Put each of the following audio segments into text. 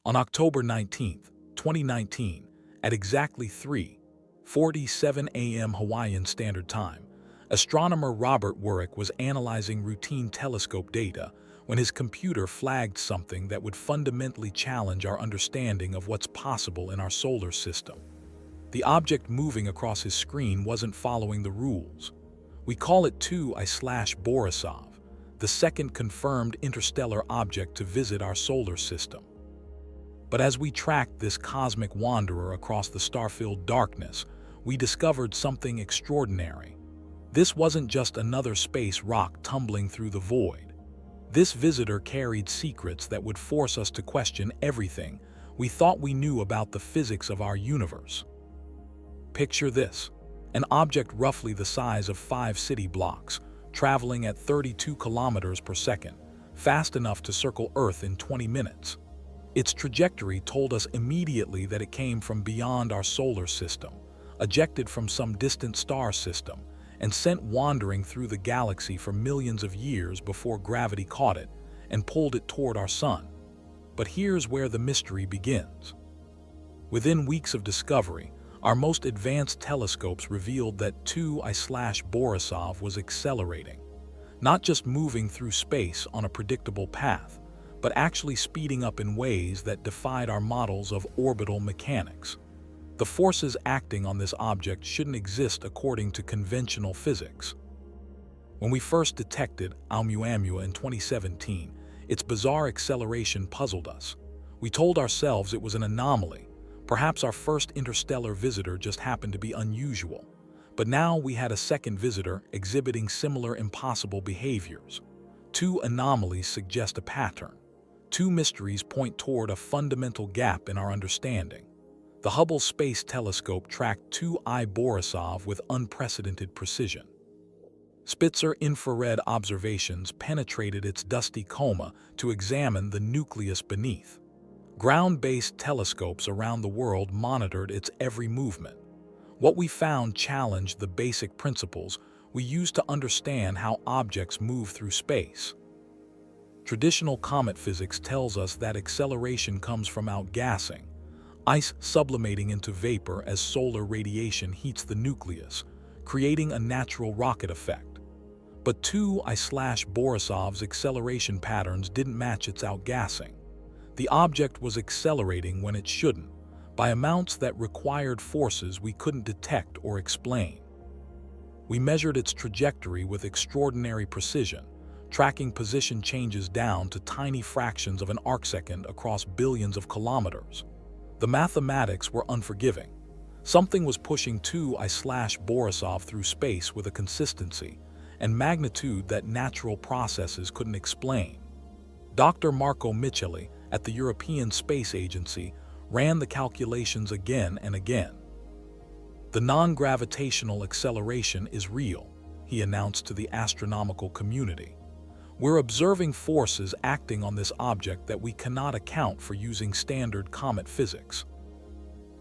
On October 19, 2019, at exactly 3:47 a.m. Hawaiian Standard Time, astronomer Robert Warwick was analyzing routine telescope data when his computer flagged something that would fundamentally challenge our understanding of what's possible in our solar system. The object moving across his screen wasn't following the rules. We call it 2I/Borisov, the second confirmed interstellar object to visit our solar system. But as we tracked this cosmic wanderer across the star-filled darkness, we discovered something extraordinary. This wasn't just another space rock tumbling through the void. This visitor carried secrets that would force us to question everything we thought we knew about the physics of our universe. Picture this: an object roughly the size of 5 city blocks, traveling at 32 kilometers per second, fast enough to circle Earth in 20 minutes. Its trajectory told us immediately that it came from beyond our solar system, ejected from some distant star system, and sent wandering through the galaxy for millions of years before gravity caught it and pulled it toward our sun. But here's where the mystery begins. Within weeks of discovery, our most advanced telescopes revealed that 2I/Borisov was accelerating, not just moving through space on a predictable path, but actually speeding up in ways that defied our models of orbital mechanics. The forces acting on this object shouldn't exist according to conventional physics. When we first detected Oumuamua in 2017, its bizarre acceleration puzzled us. We told ourselves it was an anomaly. Perhaps our first interstellar visitor just happened to be unusual. But now we had a second visitor exhibiting similar impossible behaviors. 2 anomalies suggest a pattern. 2 mysteries point toward a fundamental gap in our understanding. The Hubble Space Telescope tracked 2I/Borisov with unprecedented precision. Spitzer infrared observations penetrated its dusty coma to examine the nucleus beneath. Ground-based telescopes around the world monitored its every movement. What we found challenged the basic principles we use to understand how objects move through space. Traditional comet physics tells us that acceleration comes from outgassing, ice sublimating into vapor as solar radiation heats the nucleus, creating a natural rocket effect. But 2I/Borisov's acceleration patterns didn't match its outgassing. The object was accelerating when it shouldn't, by amounts that required forces we couldn't detect or explain. We measured its trajectory with extraordinary precision, tracking position changes down to tiny fractions of an arcsecond across billions of kilometers. The mathematics were unforgiving. Something was pushing 2I/Borisov through space with a consistency and magnitude that natural processes couldn't explain. Dr. Marco Micheli at the European Space Agency ran the calculations again and again. "The non-gravitational acceleration is real," he announced to the astronomical community. "We're observing forces acting on this object that we cannot account for using standard comet physics."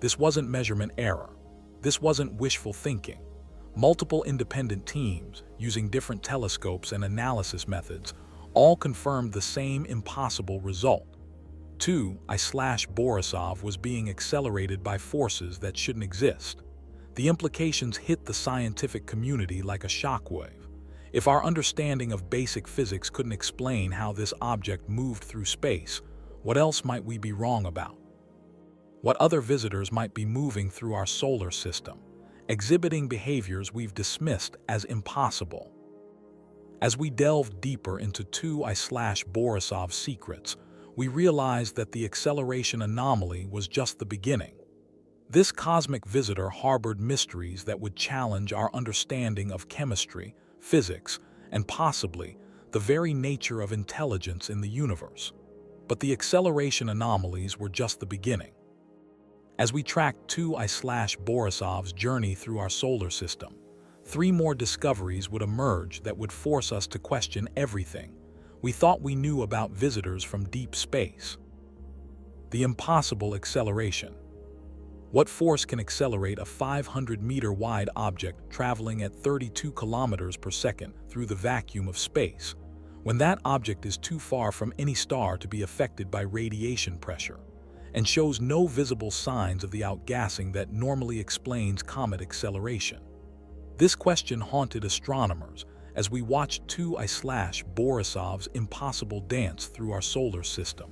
This wasn't measurement error. This wasn't wishful thinking. Multiple independent teams, using different telescopes and analysis methods, all confirmed the same impossible result. 2I/Borisov was being accelerated by forces that shouldn't exist. The implications hit the scientific community like a shockwave. If our understanding of basic physics couldn't explain how this object moved through space, what else might we be wrong about? What other visitors might be moving through our solar system, exhibiting behaviors we've dismissed as impossible? As we delved deeper into 2I/Borisov's secrets, we realized that the acceleration anomaly was just the beginning. This cosmic visitor harbored mysteries that would challenge our understanding of chemistry, physics, and possibly the very nature of intelligence in the universe. But the acceleration anomalies were just the beginning. As we tracked 2I/Borisov's journey through our solar system, 3 more discoveries would emerge that would force us to question everything we thought we knew about visitors from deep space. The impossible acceleration. What force can accelerate a 500-meter-wide object traveling at 32 kilometers per second through the vacuum of space, when that object is too far from any star to be affected by radiation pressure? and shows no visible signs of the outgassing that normally explains comet acceleration. This question haunted astronomers as we watched 2I/Borisov's impossible dance through our solar system.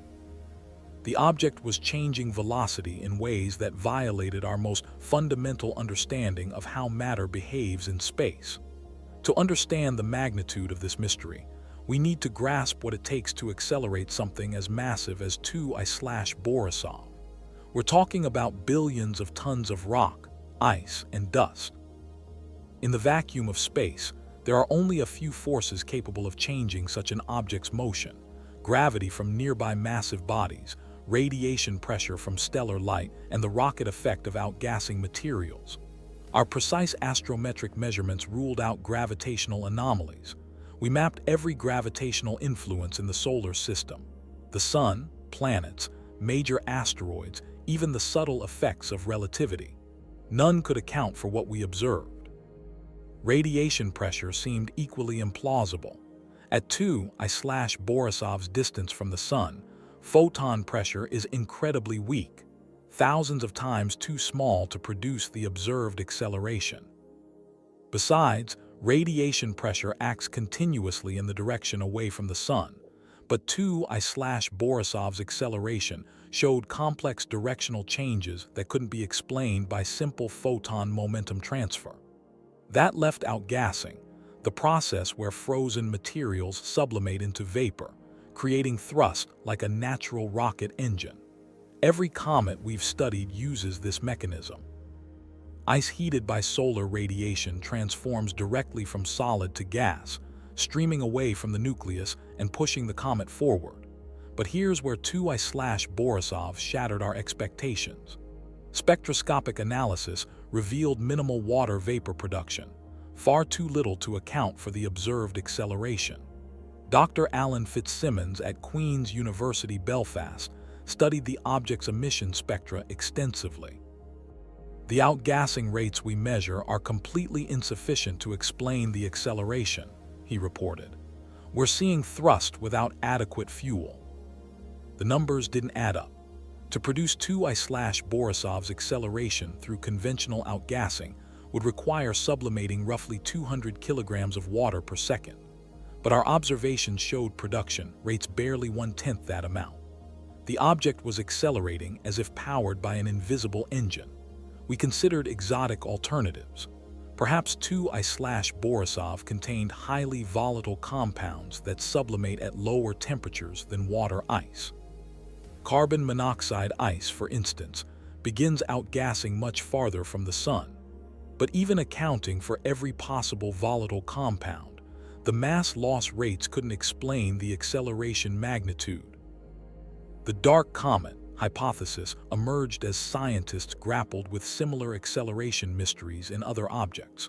The object was changing velocity in ways that violated our most fundamental understanding of how matter behaves in space. To understand the magnitude of this mystery, we need to grasp what it takes to accelerate something as massive as 2I/Borisov. We're talking about billions of tons of rock, ice, and dust. In the vacuum of space, there are only a few forces capable of changing such an object's motion: gravity from nearby massive bodies, radiation pressure from stellar light, and the rocket effect of outgassing materials. Our precise astrometric measurements ruled out gravitational anomalies. We mapped every gravitational influence in the solar system: the sun, planets, major asteroids, even the subtle effects of relativity. None could account for what we observed. Radiation pressure seemed equally implausible. At 2I/Borisov's distance from the sun, photon pressure is incredibly weak, thousands of times too small to produce the observed acceleration. Besides, radiation pressure acts continuously in the direction away from the sun, but 2I/Borisov's acceleration showed complex directional changes that couldn't be explained by simple photon momentum transfer. That left outgassing, the process where frozen materials sublimate into vapor, creating thrust like a natural rocket engine. Every comet we've studied uses this mechanism. Ice heated by solar radiation transforms directly from solid to gas, streaming away from the nucleus and pushing the comet forward. But here's where 2I/Borisov shattered our expectations. Spectroscopic analysis revealed minimal water vapor production, far too little to account for the observed acceleration. Dr. Alan Fitzsimmons at Queen's University Belfast studied the object's emission spectra extensively. The outgassing rates we measure are completely insufficient to explain the acceleration, he reported. We're seeing thrust without adequate fuel. The numbers didn't add up. To produce 2I/Borisov's acceleration through conventional outgassing would require sublimating roughly 200 kilograms of water per second. But our observations showed production rates barely 1/10 that amount. The object was accelerating as if powered by an invisible engine. We considered exotic alternatives. Perhaps 2I/Borisov contained highly volatile compounds that sublimate at lower temperatures than water ice. Carbon monoxide ice, for instance, begins outgassing much farther from the sun. But even accounting for every possible volatile compound, the mass loss rates couldn't explain the acceleration magnitude. The dark comet hypothesis emerged as scientists grappled with similar acceleration mysteries in other objects.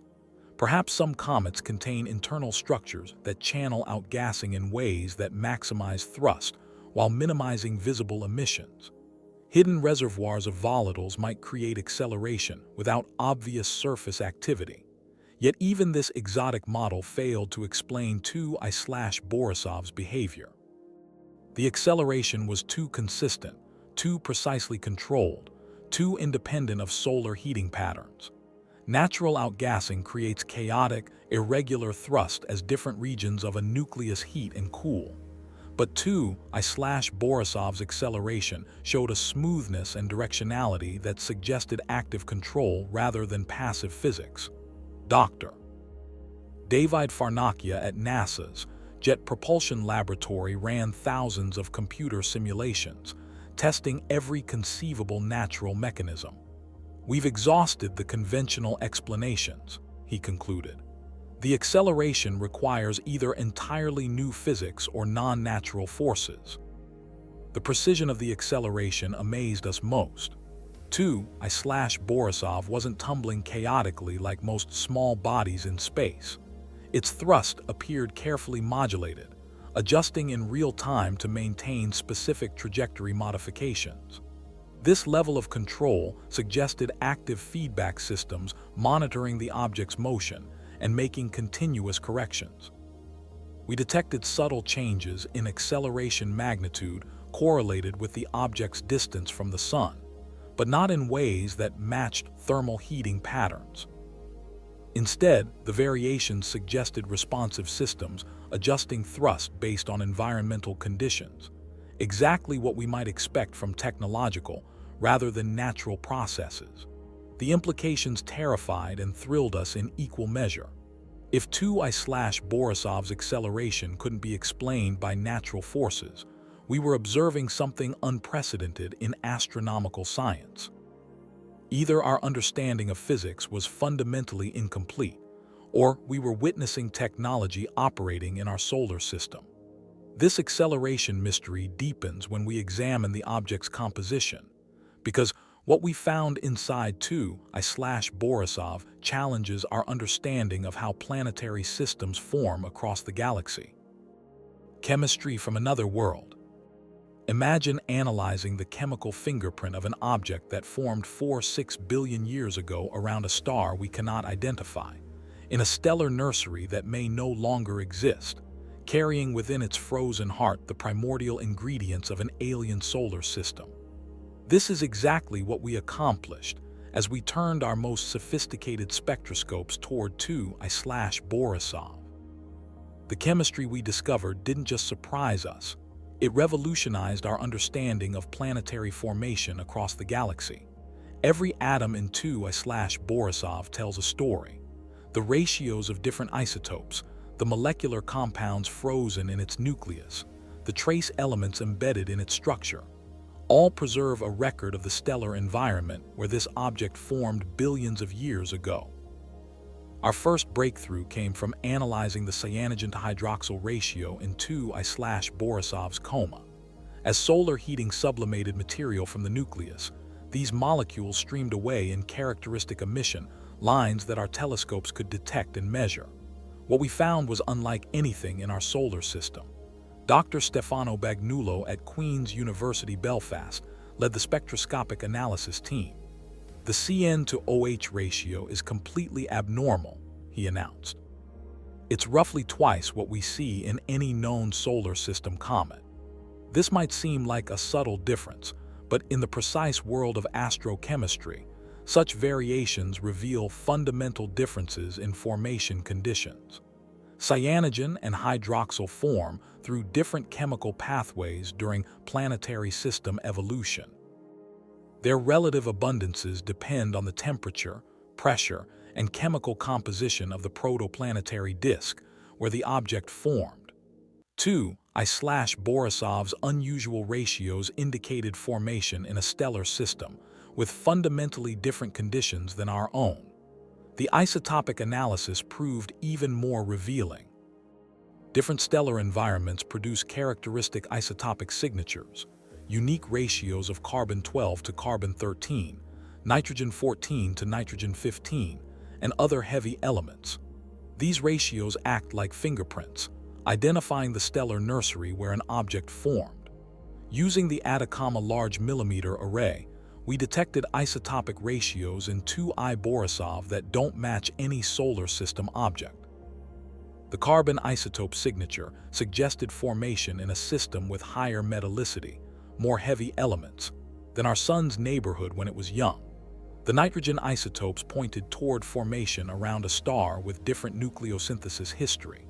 Perhaps some comets contain internal structures that channel outgassing in ways that maximize thrust while minimizing visible emissions. Hidden reservoirs of volatiles might create acceleration without obvious surface activity. Yet even this exotic model failed to explain 2I/Borisov's behavior. The acceleration was too consistent, too precisely controlled, too independent of solar heating patterns. Natural outgassing creates chaotic, irregular thrust as different regions of a nucleus heat and cool. But 2I/Borisov's acceleration showed a smoothness and directionality that suggested active control rather than passive physics. Dr. David Farnakia at NASA's Jet Propulsion Laboratory ran thousands of computer simulations, testing every conceivable natural mechanism. We've exhausted the conventional explanations, he concluded. The acceleration requires either entirely new physics or non-natural forces. The precision of the acceleration amazed us most. 2I/Borisov wasn't tumbling chaotically like most small bodies in space. Its thrust appeared carefully modulated, adjusting in real time to maintain specific trajectory modifications. This level of control suggested active feedback systems monitoring the object's motion and making continuous corrections. We detected subtle changes in acceleration magnitude correlated with the object's distance from the sun, but not in ways that matched thermal heating patterns. Instead, the variations suggested responsive systems adjusting thrust based on environmental conditions, exactly what we might expect from technological rather than natural processes. The implications terrified and thrilled us in equal measure. If 2I/Borisov's acceleration couldn't be explained by natural forces, we were observing something unprecedented in astronomical science. Either our understanding of physics was fundamentally incomplete, or we were witnessing technology operating in our solar system. This acceleration mystery deepens when we examine the object's composition, because what we found inside 2I/Borisov challenges our understanding of how planetary systems form across the galaxy. Chemistry from another world. Imagine analyzing the chemical fingerprint of an object that formed 4-6 billion years ago around a star we cannot identify, in a stellar nursery that may no longer exist, carrying within its frozen heart the primordial ingredients of an alien solar system. This is exactly what we accomplished as we turned our most sophisticated spectroscopes toward 2I/Borisov. The chemistry we discovered didn't just surprise us, it revolutionized our understanding of planetary formation across the galaxy. Every atom in 2I/Borisov tells a story. The ratios of different isotopes, the molecular compounds frozen in its nucleus, the trace elements embedded in its structure, all preserve a record of the stellar environment where this object formed billions of years ago. Our first breakthrough came from analyzing the cyanogen to hydroxyl ratio in 2I/Borisov's coma. As solar heating sublimated material from the nucleus, these molecules streamed away in characteristic emission lines that our telescopes could detect and measure. What we found was unlike anything in our solar system. Dr. Stefano Bagnullo at Queen's University Belfast led the spectroscopic analysis team. The CN to OH ratio is completely abnormal, he announced. It's roughly twice what we see in any known solar system comet. This might seem like a subtle difference, but in the precise world of astrochemistry, such variations reveal fundamental differences in formation conditions. Cyanogen and hydroxyl form through different chemical pathways during planetary system evolution. Their relative abundances depend on the temperature, pressure, and chemical composition of the protoplanetary disk where the object formed. 2I/Borisov's unusual ratios indicated formation in a stellar system with fundamentally different conditions than our own. The isotopic analysis proved even more revealing. Different stellar environments produce characteristic isotopic signatures, unique ratios of carbon-12 to carbon-13, nitrogen-14 to nitrogen-15, and other heavy elements. These ratios act like fingerprints, identifying the stellar nursery where an object formed. Using the Atacama Large Millimeter Array, we detected isotopic ratios in 2I/Borisov that don't match any solar system object. The carbon isotope signature suggested formation in a system with higher metallicity, more heavy elements, than our sun's neighborhood when it was young. The nitrogen isotopes pointed toward formation around a star with different nucleosynthesis history.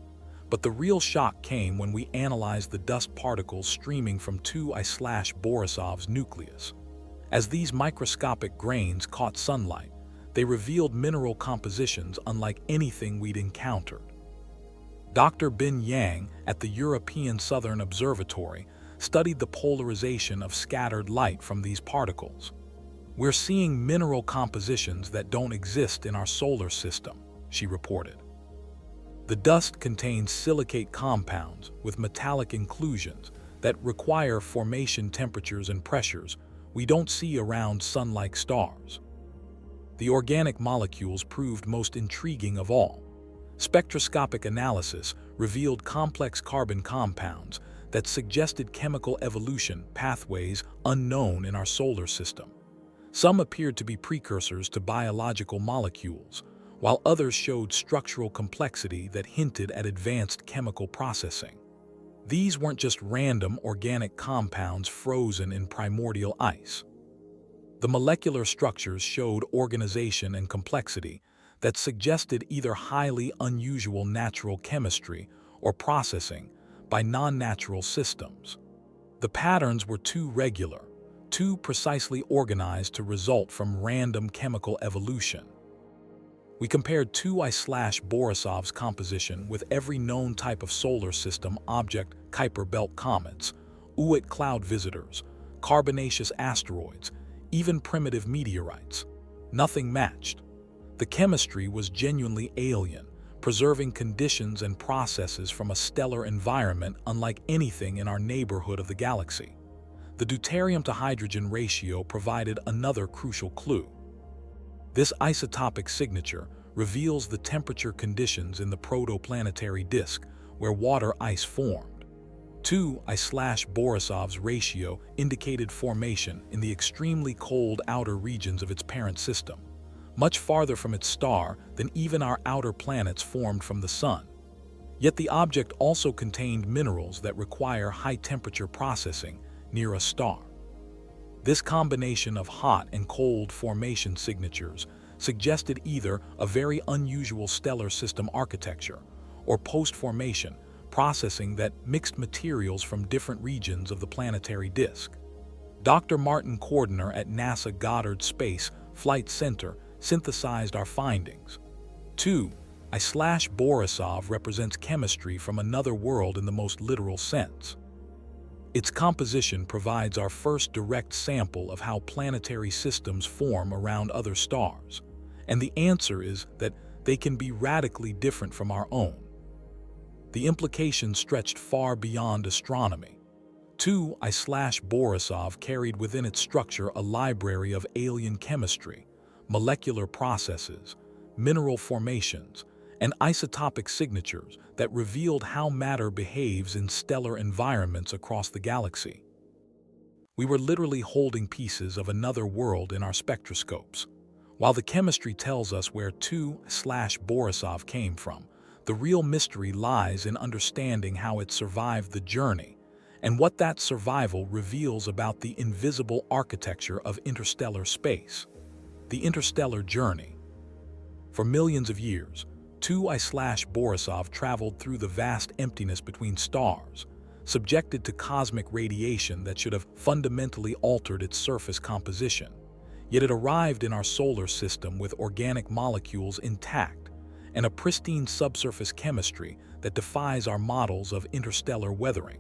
But the real shock came when we analyzed the dust particles streaming from 2I/Borisov's nucleus. As these microscopic grains caught sunlight, they revealed mineral compositions unlike anything we'd encountered. Dr. Bin Yang at the European Southern Observatory studied the polarization of scattered light from these particles. We're seeing mineral compositions that don't exist in our solar system, she reported. The dust contains silicate compounds with metallic inclusions that require formation temperatures and pressures we don't see around sun-like stars. The organic molecules proved most intriguing of all. Spectroscopic analysis revealed complex carbon compounds that suggested chemical evolution pathways unknown in our solar system. Some appeared to be precursors to biological molecules, while others showed structural complexity that hinted at advanced chemical processing. These weren't just random organic compounds frozen in primordial ice. The molecular structures showed organization and complexity that suggested either highly unusual natural chemistry or processing by non-natural systems. The patterns were too regular, too precisely organized to result from random chemical evolution. We compared 2I/Borisov's composition with every known type of solar system object: Kuiper belt comets, Oort cloud visitors, carbonaceous asteroids, even primitive meteorites. Nothing matched. The chemistry was genuinely alien, preserving conditions and processes from a stellar environment unlike anything in our neighborhood of the galaxy. The deuterium to hydrogen ratio provided another crucial clue. This isotopic signature reveals the temperature conditions in the protoplanetary disk where water ice formed. 2I/Borisov's ratio indicated formation in the extremely cold outer regions of its parent system, much farther from its star than even our outer planets formed from the Sun. Yet the object also contained minerals that require high-temperature processing near a star. This combination of hot and cold formation signatures suggested either a very unusual stellar system architecture or post-formation processing that mixed materials from different regions of the planetary disk. Dr. Martin Cordner at NASA Goddard Space Flight Center synthesized our findings. 2I/Borisov represents chemistry from another world in the most literal sense. Its composition provides our first direct sample of how planetary systems form around other stars, and the answer is that they can be radically different from our own. The implications stretched far beyond astronomy. 2I/Borisov carried within its structure a library of alien chemistry, molecular processes, mineral formations, and isotopic signatures that revealed how matter behaves in stellar environments across the galaxy. We were literally holding pieces of another world in our spectroscopes. While the chemistry tells us where 2I/Borisov came from, the real mystery lies in understanding how it survived the journey and what that survival reveals about the invisible architecture of interstellar space. The interstellar journey. For millions of years, 2I/Borisov traveled through the vast emptiness between stars, subjected to cosmic radiation that should have fundamentally altered its surface composition. Yet it arrived in our solar system with organic molecules intact and a pristine subsurface chemistry that defies our models of interstellar weathering.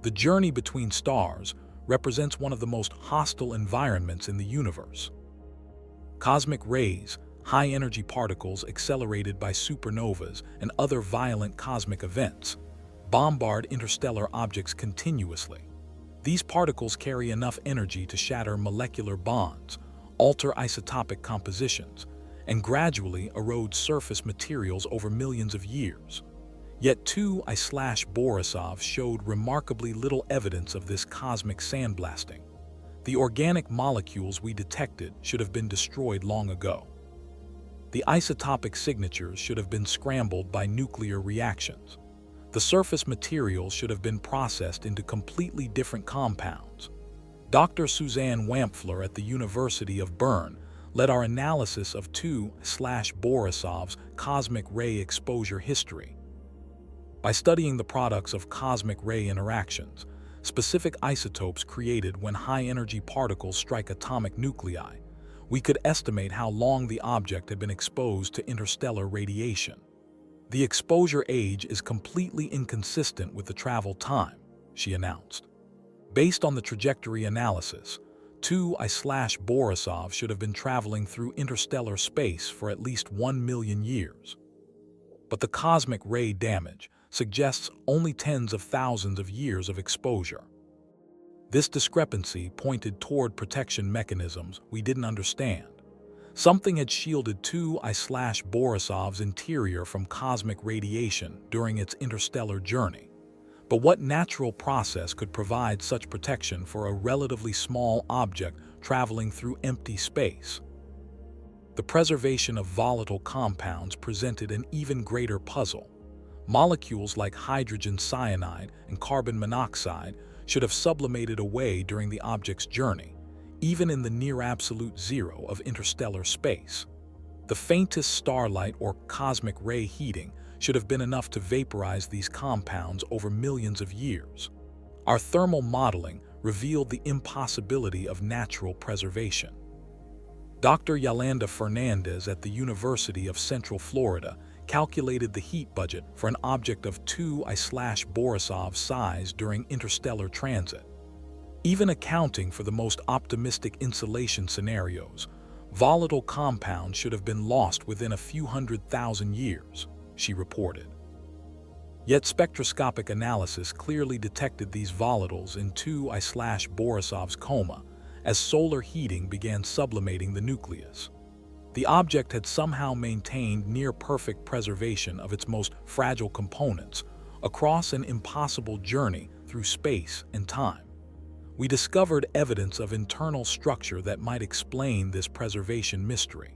The journey between stars represents one of the most hostile environments in the universe. Cosmic rays, high-energy particles accelerated by supernovas and other violent cosmic events, bombard interstellar objects continuously. These particles carry enough energy to shatter molecular bonds, alter isotopic compositions, and gradually erode surface materials over millions of years. Yet 2I/Borisov showed remarkably little evidence of this cosmic sandblasting. The organic molecules we detected should have been destroyed long ago. The isotopic signatures should have been scrambled by nuclear reactions. The surface materials should have been processed into completely different compounds. Dr. Suzanne Wampfler at the University of Bern led our analysis of 2I/Borisov's cosmic ray exposure history. By studying the products of cosmic ray interactions, specific isotopes created when high-energy particles strike atomic nuclei, we could estimate how long the object had been exposed to interstellar radiation. The exposure age is completely inconsistent with the travel time, she announced. Based on the trajectory analysis, 2I/Borisov should have been traveling through interstellar space for at least 1 million years. But the cosmic ray damage suggests only tens of thousands of years of exposure. This discrepancy pointed toward protection mechanisms we didn't understand. Something had shielded 2I/Borisov's interior from cosmic radiation during its interstellar journey. But what natural process could provide such protection for a relatively small object traveling through empty space? The preservation of volatile compounds presented an even greater puzzle. Molecules like hydrogen cyanide and carbon monoxide should have sublimated away during the object's journey, even in the near-absolute zero of interstellar space. The faintest starlight or cosmic ray heating should have been enough to vaporize these compounds over millions of years. Our thermal modeling revealed the impossibility of natural preservation. Dr. Yolanda Fernandez at the University of Central Florida calculated the heat budget for an object of 2I/Borisov size during interstellar transit. Even accounting for the most optimistic insulation scenarios, volatile compounds should have been lost within a few 100,000 years, she reported. Yet spectroscopic analysis clearly detected these volatiles in 2I/Borisov's coma as solar heating began sublimating the nucleus. The object had somehow maintained near-perfect preservation of its most fragile components across an impossible journey through space and time. We discovered evidence of internal structure that might explain this preservation mystery.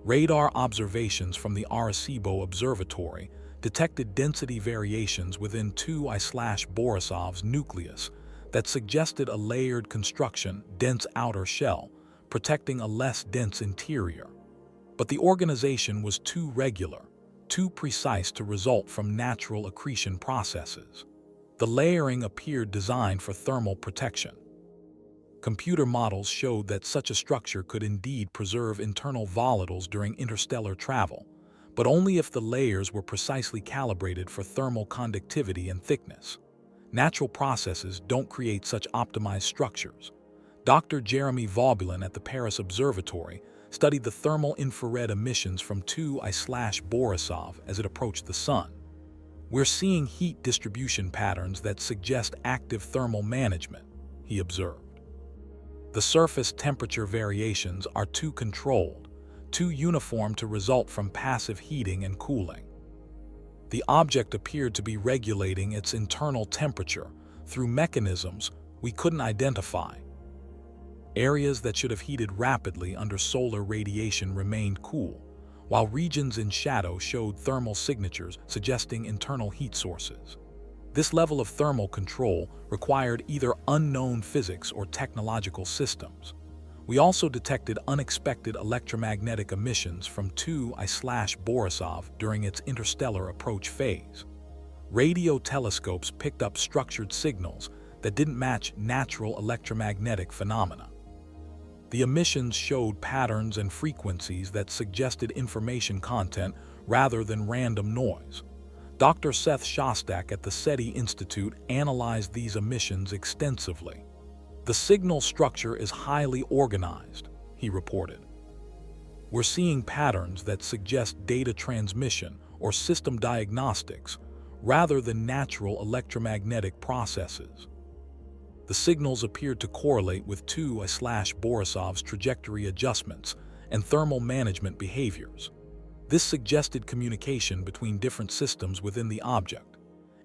Radar observations from the Arecibo Observatory detected density variations within 2I/Borisov's nucleus that suggested a layered construction, dense outer shell, protecting a less dense interior. But the organization was too regular, too precise to result from natural accretion processes. The layering appeared designed for thermal protection. Computer models showed that such a structure could indeed preserve internal volatiles during interstellar travel, but only if the layers were precisely calibrated for thermal conductivity and thickness. Natural processes don't create such optimized structures. Dr. Jeremy Vaubulin at the Paris Observatory studied the thermal infrared emissions from 2I/Borisov as it approached the Sun. We're seeing heat distribution patterns that suggest active thermal management, he observed. The surface temperature variations are too controlled, too uniform to result from passive heating and cooling. The object appeared to be regulating its internal temperature through mechanisms we couldn't identify. Areas that should have heated rapidly under solar radiation remained cool, while regions in shadow showed thermal signatures suggesting internal heat sources. This level of thermal control required either unknown physics or technological systems. We also detected unexpected electromagnetic emissions from 2I/Borisov during its interstellar approach phase. Radio telescopes picked up structured signals that didn't match natural electromagnetic phenomena. The emissions showed patterns and frequencies that suggested information content rather than random noise. Dr. Seth Shostak at the SETI Institute analyzed these emissions extensively. The signal structure is highly organized, he reported. We're seeing patterns that suggest data transmission or system diagnostics rather than natural electromagnetic processes. The signals appeared to correlate with 2I/Borisov's trajectory adjustments and thermal management behaviors. This suggested communication between different systems within the object,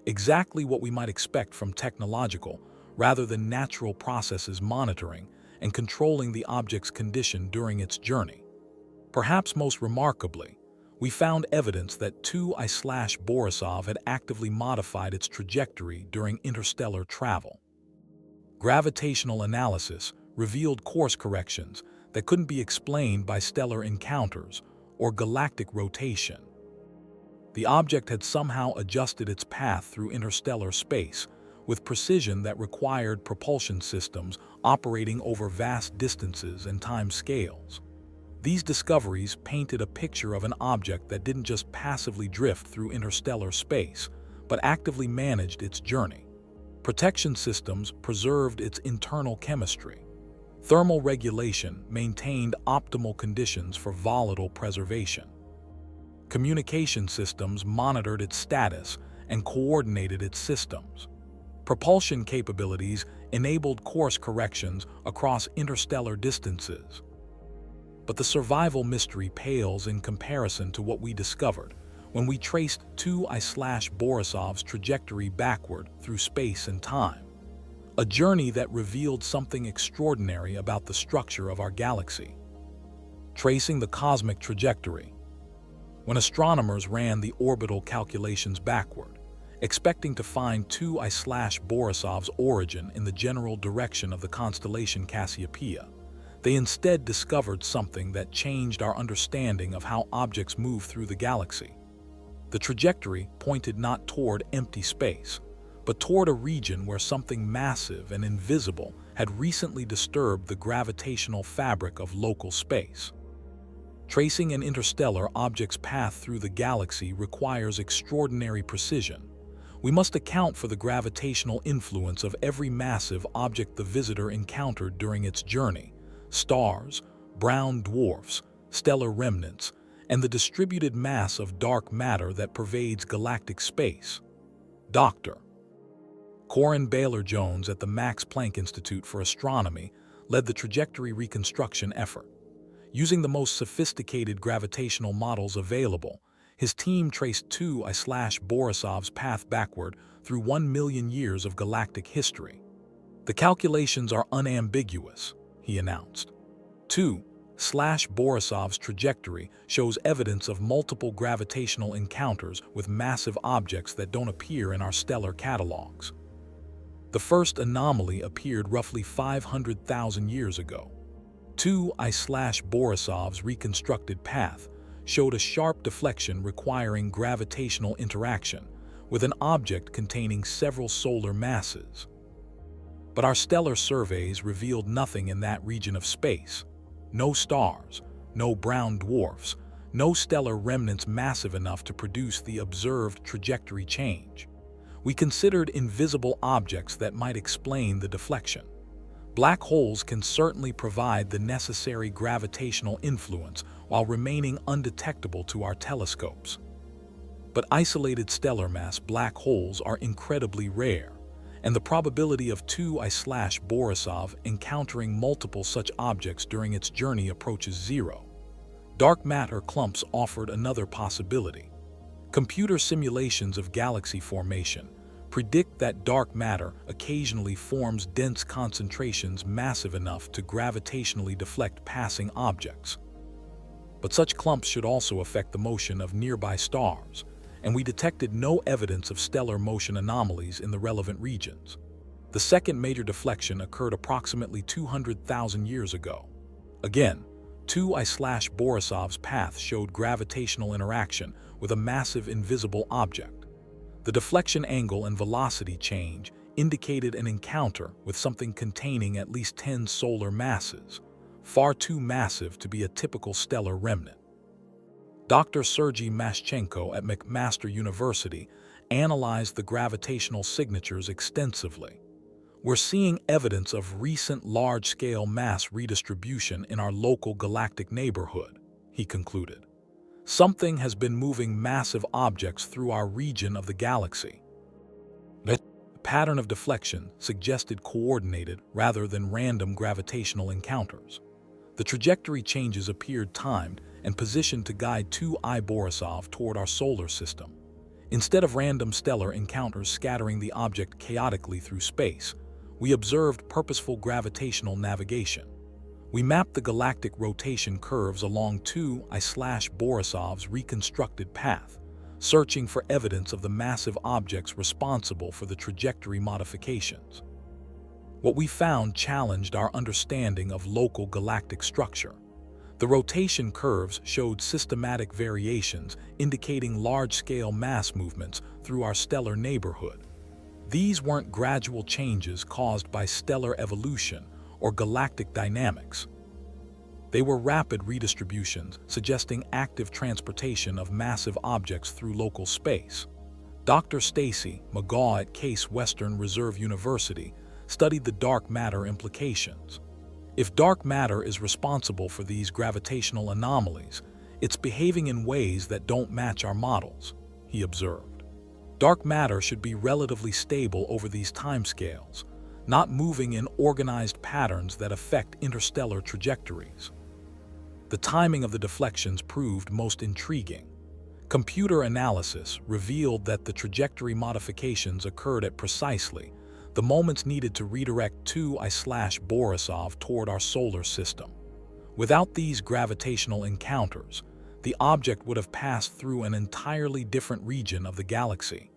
exactly what we might expect from technological rather than natural processes monitoring and controlling the object's condition during its journey. Perhaps most remarkably, we found evidence that 2I/Borisov had actively modified its trajectory during interstellar travel. Gravitational analysis revealed course corrections that couldn't be explained by stellar encounters or galactic rotation. The object had somehow adjusted its path through interstellar space with precision that required propulsion systems operating over vast distances and time scales. These discoveries painted a picture of an object that didn't just passively drift through interstellar space, but actively managed its journey. Protection systems preserved its internal chemistry. Thermal regulation maintained optimal conditions for volatile preservation. Communication systems monitored its status and coordinated its systems. Propulsion capabilities enabled course corrections across interstellar distances. But the survival mystery pales in comparison to what we discovered when we traced 2I/Borisov's trajectory backward through space and time. A journey that revealed something extraordinary about the structure of our galaxy. Tracing the cosmic trajectory. when astronomers ran the orbital calculations backward, expecting to find 2I/Borisov's origin in the general direction of the constellation Cassiopeia. They instead discovered something that changed our understanding of how objects move through the galaxy. The trajectory pointed not toward empty space, but toward a region where something massive and invisible had recently disturbed the gravitational fabric of local space. Tracing an interstellar object's path through the galaxy requires extraordinary precision. We must account for the gravitational influence of every massive object the visitor encountered during its journey: stars, brown dwarfs, stellar remnants, and the distributed mass of dark matter that pervades galactic space. Dr. Corin Baylor-Jones at the Max Planck Institute for Astronomy led the trajectory reconstruction effort. Using the most sophisticated gravitational models available, his team traced 2I/Borisov's path backward through 1 million years of galactic history. "The calculations are unambiguous," he announced. 2I/Borisov's trajectory shows evidence of multiple gravitational encounters with massive objects that don't appear in our stellar catalogs. The first anomaly appeared roughly 500,000 years ago. 2I/Borisov's reconstructed path showed a sharp deflection requiring gravitational interaction with an object containing several solar masses. But our stellar surveys revealed nothing in that region of space. No stars, no brown dwarfs, no stellar remnants massive enough to produce the observed trajectory change. We considered invisible objects that might explain the deflection. Black holes can certainly provide the necessary gravitational influence while remaining undetectable to our telescopes. But isolated stellar mass black holes are incredibly rare, and the probability of 2I/Borisov encountering multiple such objects during its journey approaches zero. Dark matter clumps offered another possibility. Computer simulations of galaxy formation predict that dark matter occasionally forms dense concentrations massive enough to gravitationally deflect passing objects. But such clumps should also affect the motion of nearby stars, and we detected no evidence of stellar motion anomalies in the relevant regions. The second major deflection occurred approximately 200,000 years ago. Again, 2I/Borisov's path showed gravitational interaction with a massive invisible object. The deflection angle and velocity change indicated an encounter with something containing at least 10 solar masses, far too massive to be a typical stellar remnant. Dr. Sergei Mashchenko at McMaster University analyzed the gravitational signatures extensively. "We're seeing evidence of recent large-scale mass redistribution in our local galactic neighborhood," he concluded. "Something has been moving massive objects through our region of the galaxy." The pattern of deflection suggested coordinated rather than random gravitational encounters. The trajectory changes appeared timed and positioned to guide 2I/Borisov toward our solar system. Instead of random stellar encounters scattering the object chaotically through space, we observed purposeful gravitational navigation. We mapped the galactic rotation curves along 2I/Borisov's reconstructed path, searching for evidence of the massive objects responsible for the trajectory modifications. What we found challenged our understanding of local galactic structure. The rotation curves showed systematic variations indicating large-scale mass movements through our stellar neighborhood. These weren't gradual changes caused by stellar evolution or galactic dynamics. They were rapid redistributions, suggesting active transportation of massive objects through local space. Dr. Stacy McGaw at Case Western Reserve University studied the dark matter implications. If dark matter is responsible for these gravitational anomalies, it's behaving in ways that don't match our models, he observed. Dark matter should be relatively stable over these timescales, not moving in organized patterns that affect interstellar trajectories. The timing of the deflections proved most intriguing. Computer analysis revealed that the trajectory modifications occurred at precisely the moments needed to redirect 2I/Borisov toward our solar system. Without these gravitational encounters, the object would have passed through an entirely different region of the galaxy.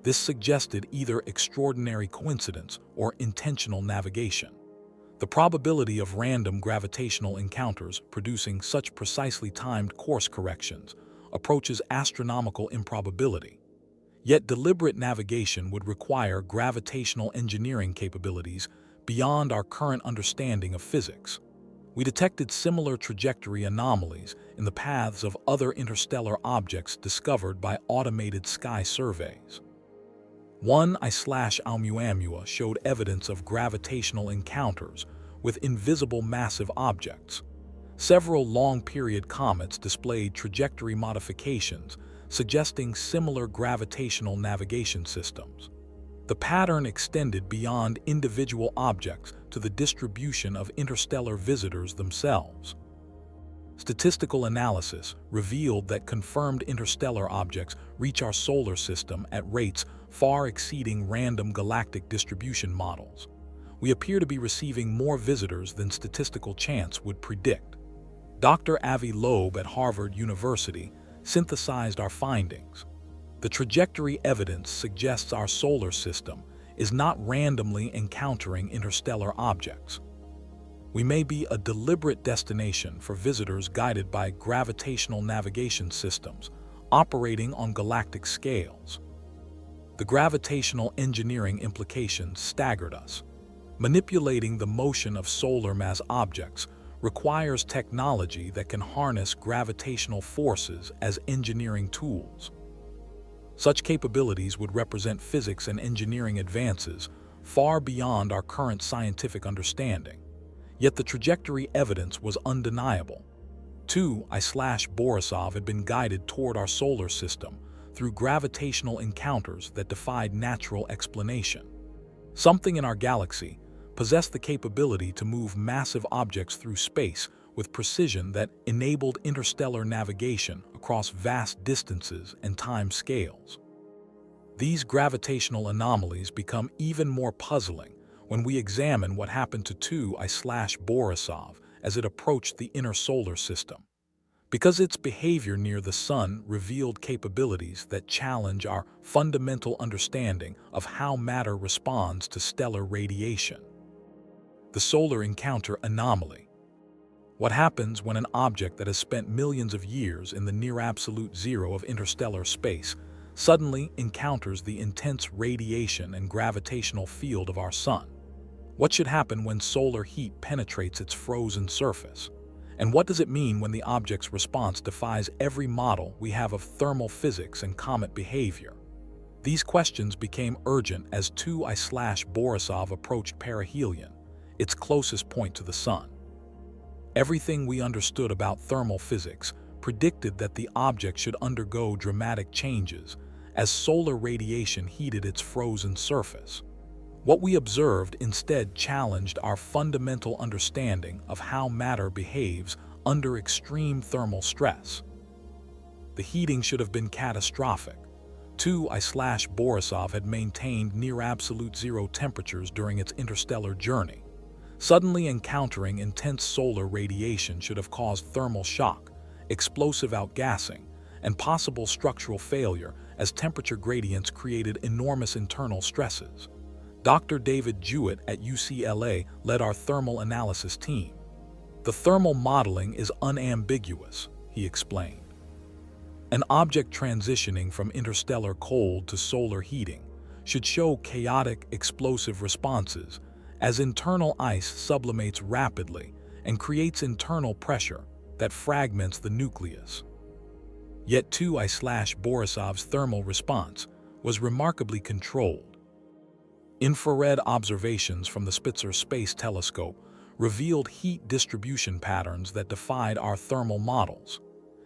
This suggested either extraordinary coincidence or intentional navigation. The probability of random gravitational encounters producing such precisely timed course corrections approaches astronomical improbability. Yet deliberate navigation would require gravitational engineering capabilities beyond our current understanding of physics. We detected similar trajectory anomalies in the paths of other interstellar objects discovered by automated sky surveys. 1I/Oumuamua showed evidence of gravitational encounters with invisible massive objects. Several long-period comets displayed trajectory modifications suggesting similar gravitational navigation systems. The pattern extended beyond individual objects to the distribution of interstellar visitors themselves. Statistical analysis revealed that confirmed interstellar objects reach our solar system at rates far exceeding random galactic distribution models. We appear to be receiving more visitors than statistical chance would predict. Dr. Avi Loeb at Harvard University synthesized our findings. The trajectory evidence suggests our solar system is not randomly encountering interstellar objects. We may be a deliberate destination for visitors guided by gravitational navigation systems operating on galactic scales. The gravitational engineering implications staggered us. Manipulating the motion of solar mass objects requires technology that can harness gravitational forces as engineering tools. Such capabilities would represent physics and engineering advances far beyond our current scientific understanding. Yet the trajectory evidence was undeniable. 2I/Borisov had been guided toward our solar system through gravitational encounters that defied natural explanation. Something in our galaxy possessed the capability to move massive objects through space with precision that enabled interstellar navigation across vast distances and time scales. These gravitational anomalies become even more puzzling when we examine what happened to 2I/Borisov as it approached the inner solar system. Because its behavior near the Sun revealed capabilities that challenge our fundamental understanding of how matter responds to stellar radiation. The solar encounter anomaly. What happens when an object that has spent millions of years in the near-absolute zero of interstellar space suddenly encounters the intense radiation and gravitational field of our Sun? What should happen when solar heat penetrates its frozen surface? And what does it mean when the object's response defies every model we have of thermal physics and comet behavior? These questions became urgent as 2I/Borisov approached perihelion, its closest point to the Sun. Everything we understood about thermal physics predicted that the object should undergo dramatic changes as solar radiation heated its frozen surface. What we observed instead challenged our fundamental understanding of how matter behaves under extreme thermal stress. The heating should have been catastrophic. 2I/Borisov had maintained near-absolute zero temperatures during its interstellar journey. Suddenly encountering intense solar radiation should have caused thermal shock, explosive outgassing, and possible structural failure as temperature gradients created enormous internal stresses. Dr. David Jewett at UCLA led our thermal analysis team. The thermal modeling is unambiguous, he explained. An object transitioning from interstellar cold to solar heating should show chaotic, explosive responses as internal ice sublimates rapidly and creates internal pressure that fragments the nucleus. Yet 2I/Borisov's thermal response was remarkably controlled. Infrared observations from the Spitzer Space Telescope revealed heat distribution patterns that defied our thermal models.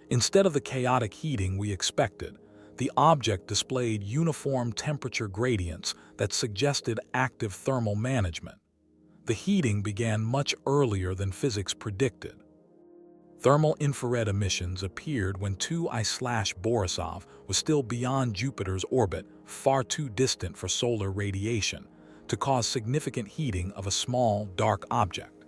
Instead of the chaotic heating we expected, the object displayed uniform temperature gradients that suggested active thermal management. The heating began much earlier than physics predicted. Thermal infrared emissions appeared when 2I/Borisov was still beyond Jupiter's orbit, far too distant for solar radiation, to cause significant heating of a small, dark object.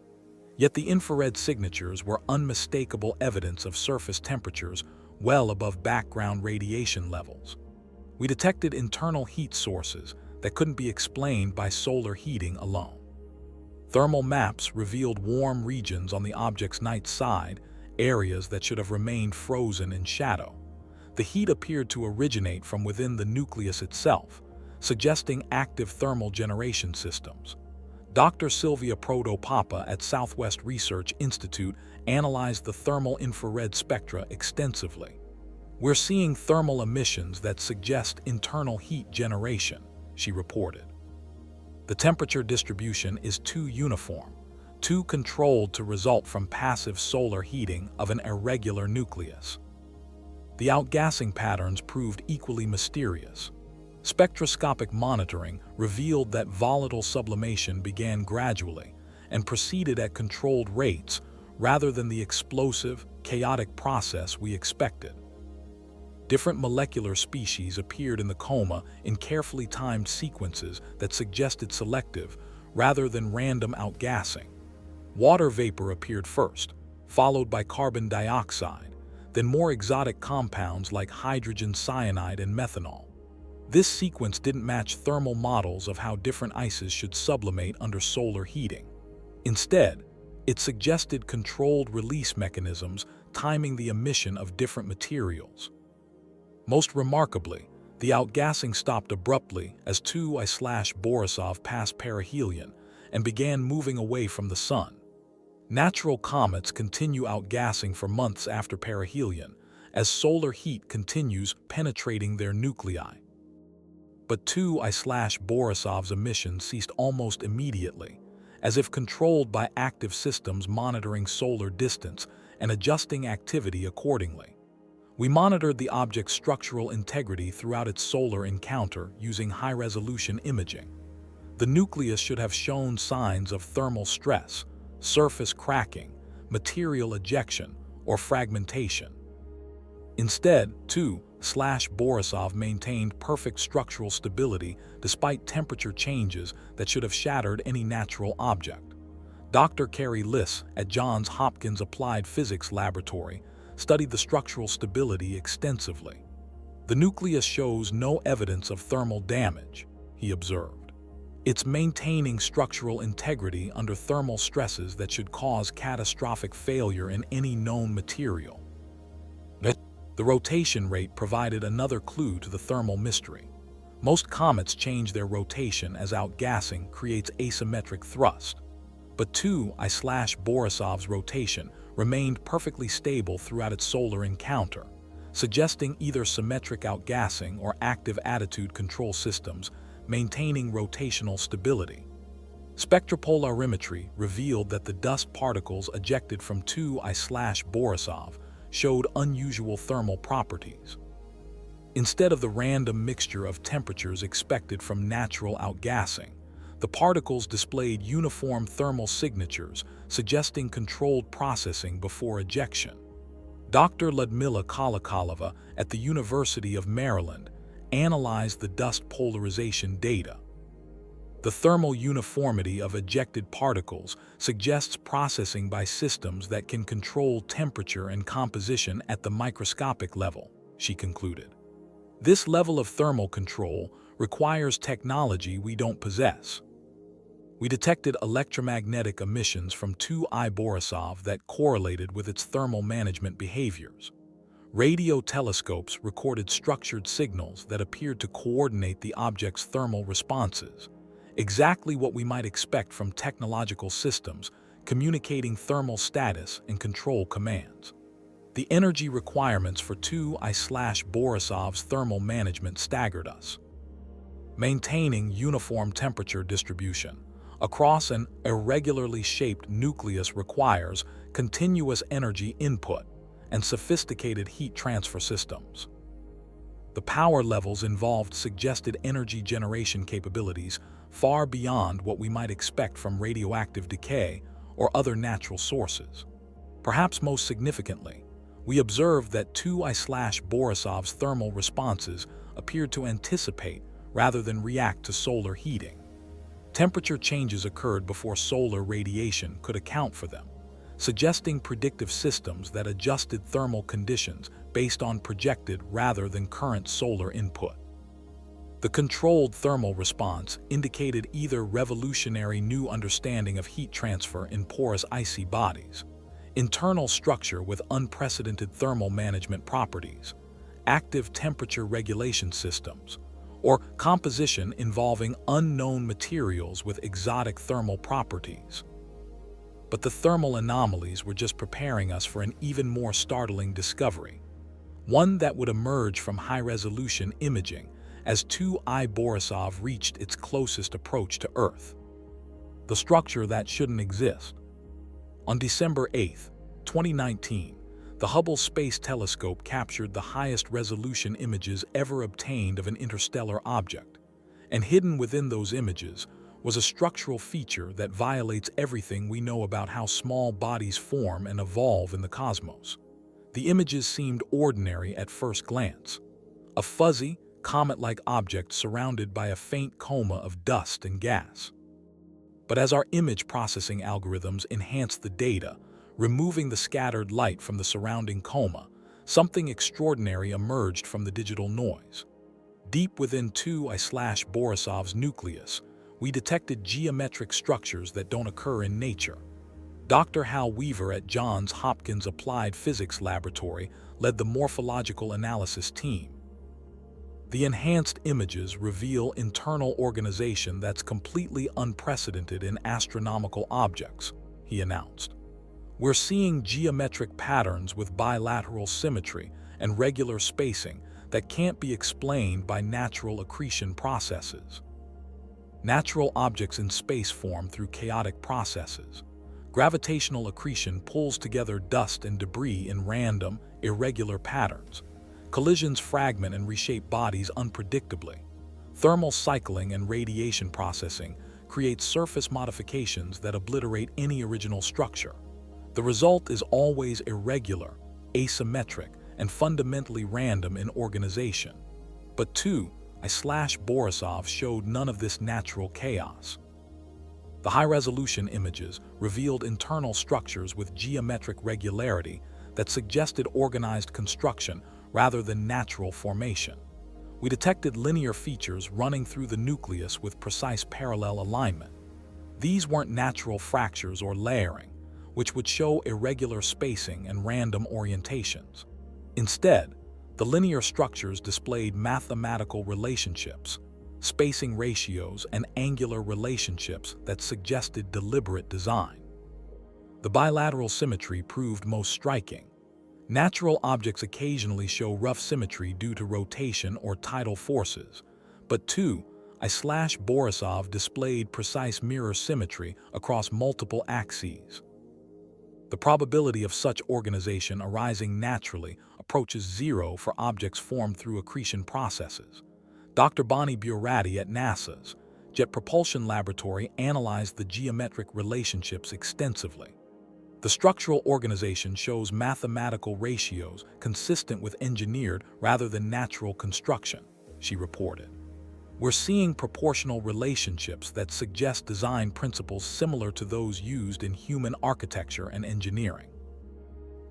Yet the infrared signatures were unmistakable evidence of surface temperatures well above background radiation levels. We detected internal heat sources that couldn't be explained by solar heating alone. Thermal maps revealed warm regions on the object's night side, areas that should have remained frozen in shadow. The heat appeared to originate from within the nucleus itself, suggesting active thermal generation systems. Dr. Sylvia Proto-Papa at Southwest Research Institute analyzed the thermal infrared spectra extensively. "We're seeing thermal emissions that suggest internal heat generation," she reported. "The temperature distribution is too uniform, too controlled to result from passive solar heating of an irregular nucleus." The outgassing patterns proved equally mysterious. Spectroscopic monitoring revealed that volatile sublimation began gradually and proceeded at controlled rates rather than the explosive, chaotic process we expected. Different molecular species appeared in the coma in carefully timed sequences that suggested selective rather than random outgassing. Water vapor appeared first, followed by carbon dioxide, then more exotic compounds like hydrogen cyanide and methanol. This sequence didn't match thermal models of how different ices should sublimate under solar heating. Instead, it suggested controlled release mechanisms timing the emission of different materials. Most remarkably, the outgassing stopped abruptly as 2I/Borisov passed perihelion and began moving away from the Sun. Natural comets continue outgassing for months after perihelion, as solar heat continues penetrating their nuclei. But 2I/Borisov's emissions ceased almost immediately, as if controlled by active systems monitoring solar distance and adjusting activity accordingly. We monitored the object's structural integrity throughout its solar encounter using high-resolution imaging. The nucleus should have shown signs of thermal stress, surface cracking, material ejection, or fragmentation. Instead, 2I/Borisov maintained perfect structural stability despite temperature changes that should have shattered any natural object. Dr. Carrie Liss at Johns Hopkins Applied Physics Laboratory studied the structural stability extensively. "The nucleus shows no evidence of thermal damage," he observed. "It's maintaining structural integrity under thermal stresses that should cause catastrophic failure in any known material." The rotation rate provided another clue to the thermal mystery. Most comets change their rotation as outgassing creates asymmetric thrust. But 2I/Borisov's rotation remained perfectly stable throughout its solar encounter, suggesting either symmetric outgassing or active attitude control systems maintaining rotational stability. Spectropolarimetry revealed that the dust particles ejected from 2I/Borisov showed unusual thermal properties. Instead of the random mixture of temperatures expected from natural outgassing, the particles displayed uniform thermal signatures, suggesting controlled processing before ejection. Dr. Ludmila Kolokolova at the University of Maryland analyzed the dust polarization data. The thermal uniformity of ejected particles suggests processing by systems that can control temperature and composition at the microscopic level, she concluded. This level of thermal control requires technology we don't possess. We detected electromagnetic emissions from 2I/Borisov that correlated with its thermal management behaviors. Radio telescopes recorded structured signals that appeared to coordinate the object's thermal responses, exactly what we might expect from technological systems communicating thermal status and control commands. The energy requirements for 2I/Borisov's thermal management staggered us. Maintaining uniform temperature distribution across an irregularly shaped nucleus requires continuous energy input and sophisticated heat transfer systems. The power levels involved suggested energy generation capabilities far beyond what we might expect from radioactive decay or other natural sources. Perhaps most significantly, we observed that 2I/Borisov's thermal responses appeared to anticipate rather than react to solar heating. Temperature changes occurred before solar radiation could account for them, suggesting predictive systems that adjusted thermal conditions based on projected rather than current solar input. The controlled thermal response indicated either revolutionary new understanding of heat transfer in porous icy bodies, internal structure with unprecedented thermal management properties, active temperature regulation systems, or composition involving unknown materials with exotic thermal properties. But the thermal anomalies were just preparing us for an even more startling discovery, one that would emerge from high-resolution imaging as 2I Borisov reached its closest approach to Earth. The structure that shouldn't exist. On December 8, 2019, the Hubble Space Telescope captured the highest resolution images ever obtained of an interstellar object, and hidden within those images was a structural feature that violates everything we know about how small bodies form and evolve in the cosmos. The images seemed ordinary at first glance, a fuzzy, comet-like object surrounded by a faint coma of dust and gas. But as our image processing algorithms enhanced the data, removing the scattered light from the surrounding coma, something extraordinary emerged from the digital noise. Deep within 2I Borisov's nucleus, we detected geometric structures that don't occur in nature. Dr. Hal Weaver at Johns Hopkins Applied Physics Laboratory led the morphological analysis team. The enhanced images reveal internal organization that's completely unprecedented in astronomical objects, he announced. We're seeing geometric patterns with bilateral symmetry and regular spacing that can't be explained by natural accretion processes. Natural objects in space form through chaotic processes. Gravitational accretion pulls together dust and debris in random, irregular patterns. Collisions fragment and reshape bodies unpredictably. Thermal cycling and radiation processing create surface modifications that obliterate any original structure. The result is always irregular, asymmetric, and fundamentally random in organization. But 2I Borisov showed none of this natural chaos. The high-resolution images revealed internal structures with geometric regularity that suggested organized construction rather than natural formation. We detected linear features running through the nucleus with precise parallel alignment. These weren't natural fractures or layering, which would show irregular spacing and random orientations. Instead, the linear structures displayed mathematical relationships, spacing ratios, and angular relationships that suggested deliberate design. The bilateral symmetry proved most striking. Natural objects occasionally show rough symmetry due to rotation or tidal forces, but 2I Borisov displayed precise mirror symmetry across multiple axes. The probability of such organization arising naturally approaches zero for objects formed through accretion processes. Dr. Bonnie Buratti at NASA's Jet Propulsion Laboratory analyzed the geometric relationships extensively. The structural organization shows mathematical ratios consistent with engineered rather than natural construction, she reported. We're seeing proportional relationships that suggest design principles similar to those used in human architecture and engineering.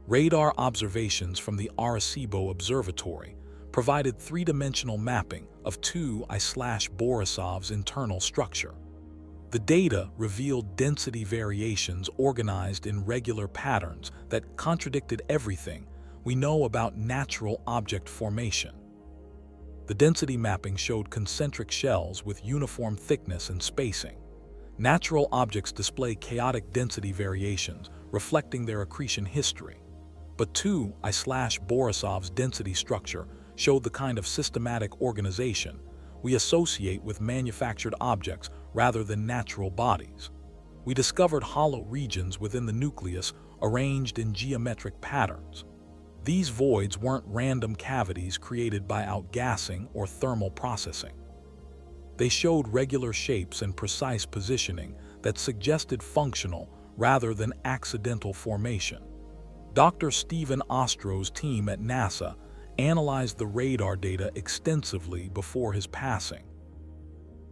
Radar observations from the Arecibo Observatory provided three-dimensional mapping of 2I Borisov's internal structure. The data revealed density variations organized in regular patterns that contradicted everything we know about natural object formation. The density mapping showed concentric shells with uniform thickness and spacing. Natural objects display chaotic density variations, reflecting their accretion history. But 2I Borisov's density structure showed the kind of systematic organization we associate with manufactured objects rather than natural bodies. We discovered hollow regions within the nucleus arranged in geometric patterns. These voids weren't random cavities created by outgassing or thermal processing. They showed regular shapes and precise positioning that suggested functional rather than accidental formation. Dr. Stephen Ostro's team at NASA analyzed the radar data extensively before his passing.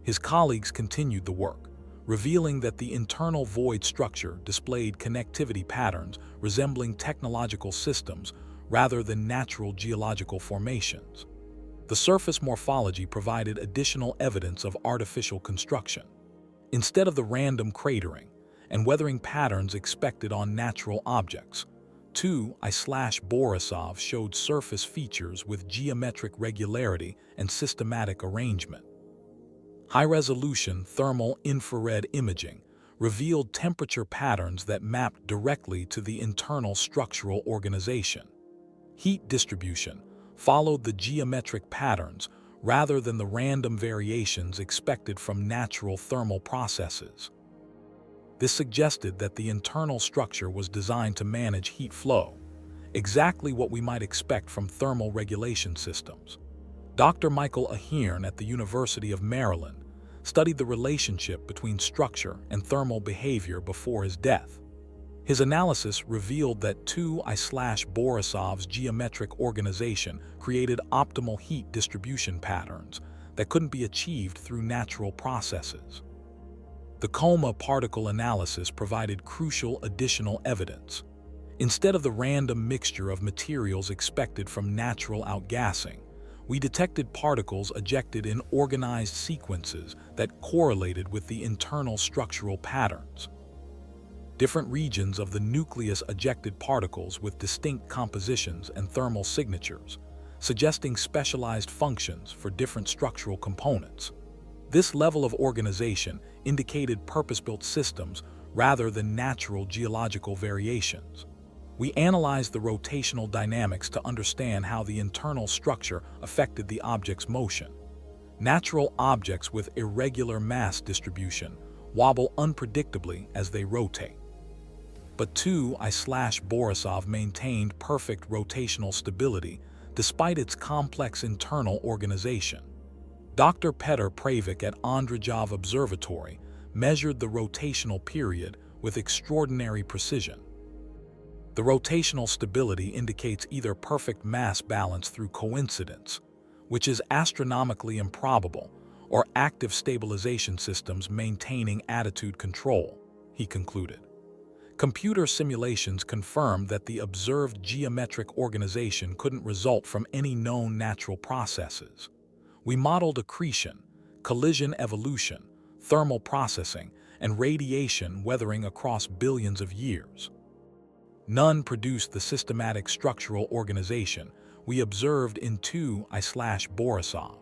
His colleagues continued the work, revealing that the internal void structure displayed connectivity patterns resembling technological systems rather than natural geological formations. The surface morphology provided additional evidence of artificial construction. Instead of the random cratering and weathering patterns expected on natural objects, 2I/Borisov showed surface features with geometric regularity and systematic arrangement. High-resolution thermal infrared imaging revealed temperature patterns that mapped directly to the internal structural organization. Heat distribution followed the geometric patterns rather than the random variations expected from natural thermal processes. This suggested that the internal structure was designed to manage heat flow, exactly what we might expect from thermal regulation systems. Dr. Michael Ahern at the University of Maryland studied the relationship between structure and thermal behavior before his death. His analysis revealed that 2I/Borisov's geometric organization created optimal heat distribution patterns that couldn't be achieved through natural processes. The coma particle analysis provided crucial additional evidence. Instead of the random mixture of materials expected from natural outgassing, we detected particles ejected in organized sequences that correlated with the internal structural patterns. Different regions of the nucleus ejected particles with distinct compositions and thermal signatures, suggesting specialized functions for different structural components. This level of organization indicated purpose-built systems rather than natural geological variations. We analyzed the rotational dynamics to understand how the internal structure affected the object's motion. Natural objects with irregular mass distribution wobble unpredictably as they rotate. But 2I/Borisov maintained perfect rotational stability despite its complex internal organization. Dr. Petr Pravik at Andrejov Observatory measured the rotational period with extraordinary precision. The rotational stability indicates either perfect mass balance through coincidence, which is astronomically improbable, or active stabilization systems maintaining attitude control, he concluded. Computer simulations confirmed that the observed geometric organization couldn't result from any known natural processes. We modeled accretion, collision evolution, thermal processing, and radiation weathering across billions of years. None produced the systematic structural organization we observed in 2I/Borisov.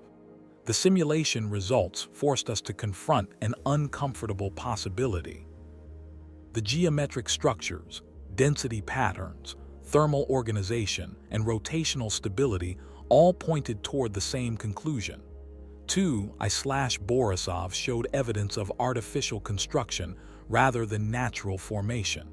The simulation results forced us to confront an uncomfortable possibility. The geometric structures, density patterns, thermal organization, and rotational stability all pointed toward the same conclusion. 2I/Borisov showed evidence of artificial construction rather than natural formation.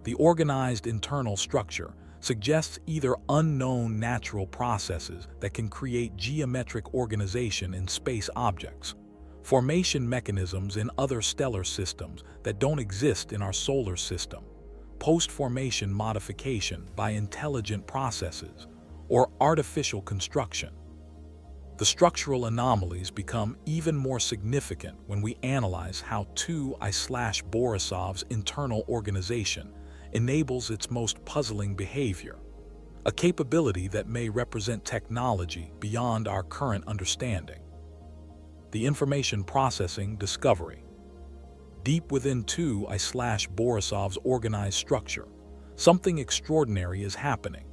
The organized internal structure suggests either unknown natural processes that can create geometric organization in space objects, formation mechanisms in other stellar systems that don't exist in our solar system, post-formation modification by intelligent processes, or artificial construction. The structural anomalies become even more significant when we analyze how 2I/Borisov's internal organization enables its most puzzling behavior, a capability that may represent technology beyond our current understanding. The information processing discovery. Deep within 2I/Borisov's organized structure, something extraordinary is happening.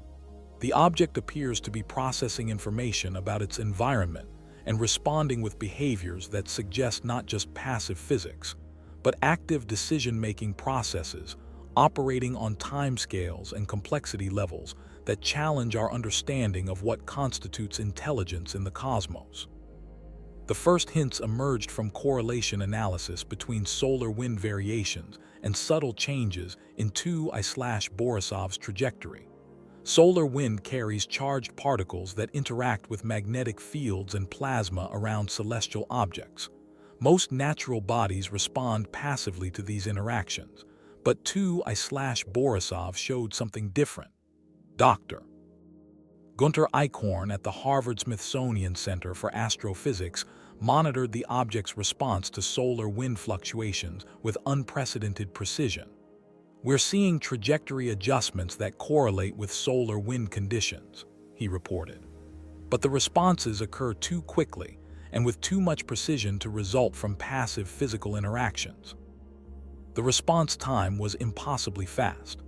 The object appears to be processing information about its environment and responding with behaviors that suggest not just passive physics, but active decision-making processes operating on timescales and complexity levels that challenge our understanding of what constitutes intelligence in the cosmos. The first hints emerged from correlation analysis between solar wind variations and subtle changes in 2I/Borisov's trajectory. Solar wind carries charged particles that interact with magnetic fields and plasma around celestial objects. Most natural bodies respond passively to these interactions, but 2I/Borisov showed something different. Dr. Gunter Eichhorn at the Harvard Smithsonian Center for Astrophysics monitored the object's response to solar wind fluctuations with unprecedented precision. "We're seeing trajectory adjustments that correlate with solar wind conditions," he reported. "But the responses occur too quickly and with too much precision to result from passive physical interactions." The response time was impossibly fast.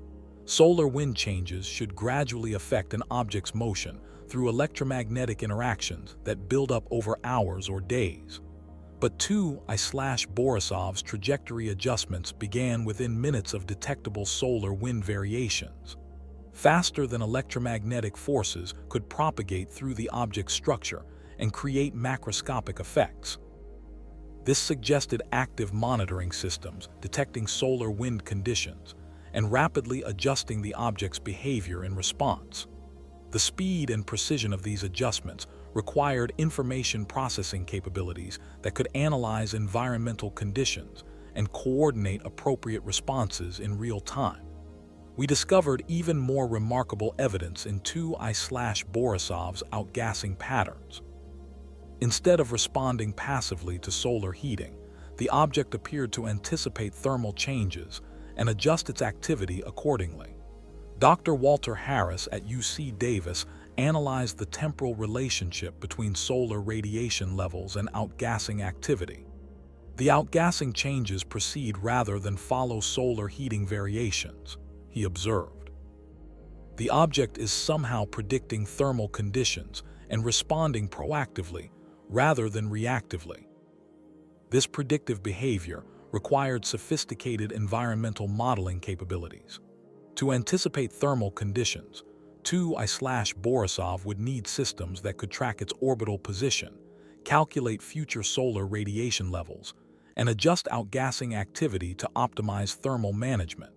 Solar wind changes should gradually affect an object's motion through electromagnetic interactions that build up over hours or days. But 2I/Borisov's trajectory adjustments began within minutes of detectable solar wind variations. Faster than electromagnetic forces could propagate through the object's structure and create macroscopic effects. This suggested active monitoring systems detecting solar wind conditions and rapidly adjusting the object's behavior in response. The speed and precision of these adjustments required information processing capabilities that could analyze environmental conditions and coordinate appropriate responses in real time. We discovered even more remarkable evidence in 2I/Borisov's outgassing patterns. Instead of responding passively to solar heating, the object appeared to anticipate thermal changes and adjust its activity accordingly. Dr. Walter Harris at UC Davis analyzed the temporal relationship between solar radiation levels and outgassing activity. The outgassing changes proceed rather than follow solar heating variations, he observed. The object is somehow predicting thermal conditions and responding proactively rather than reactively. This predictive behavior required sophisticated environmental modeling capabilities. To anticipate thermal conditions, 2I/Borisov would need systems that could track its orbital position, calculate future solar radiation levels, and adjust outgassing activity to optimize thermal management.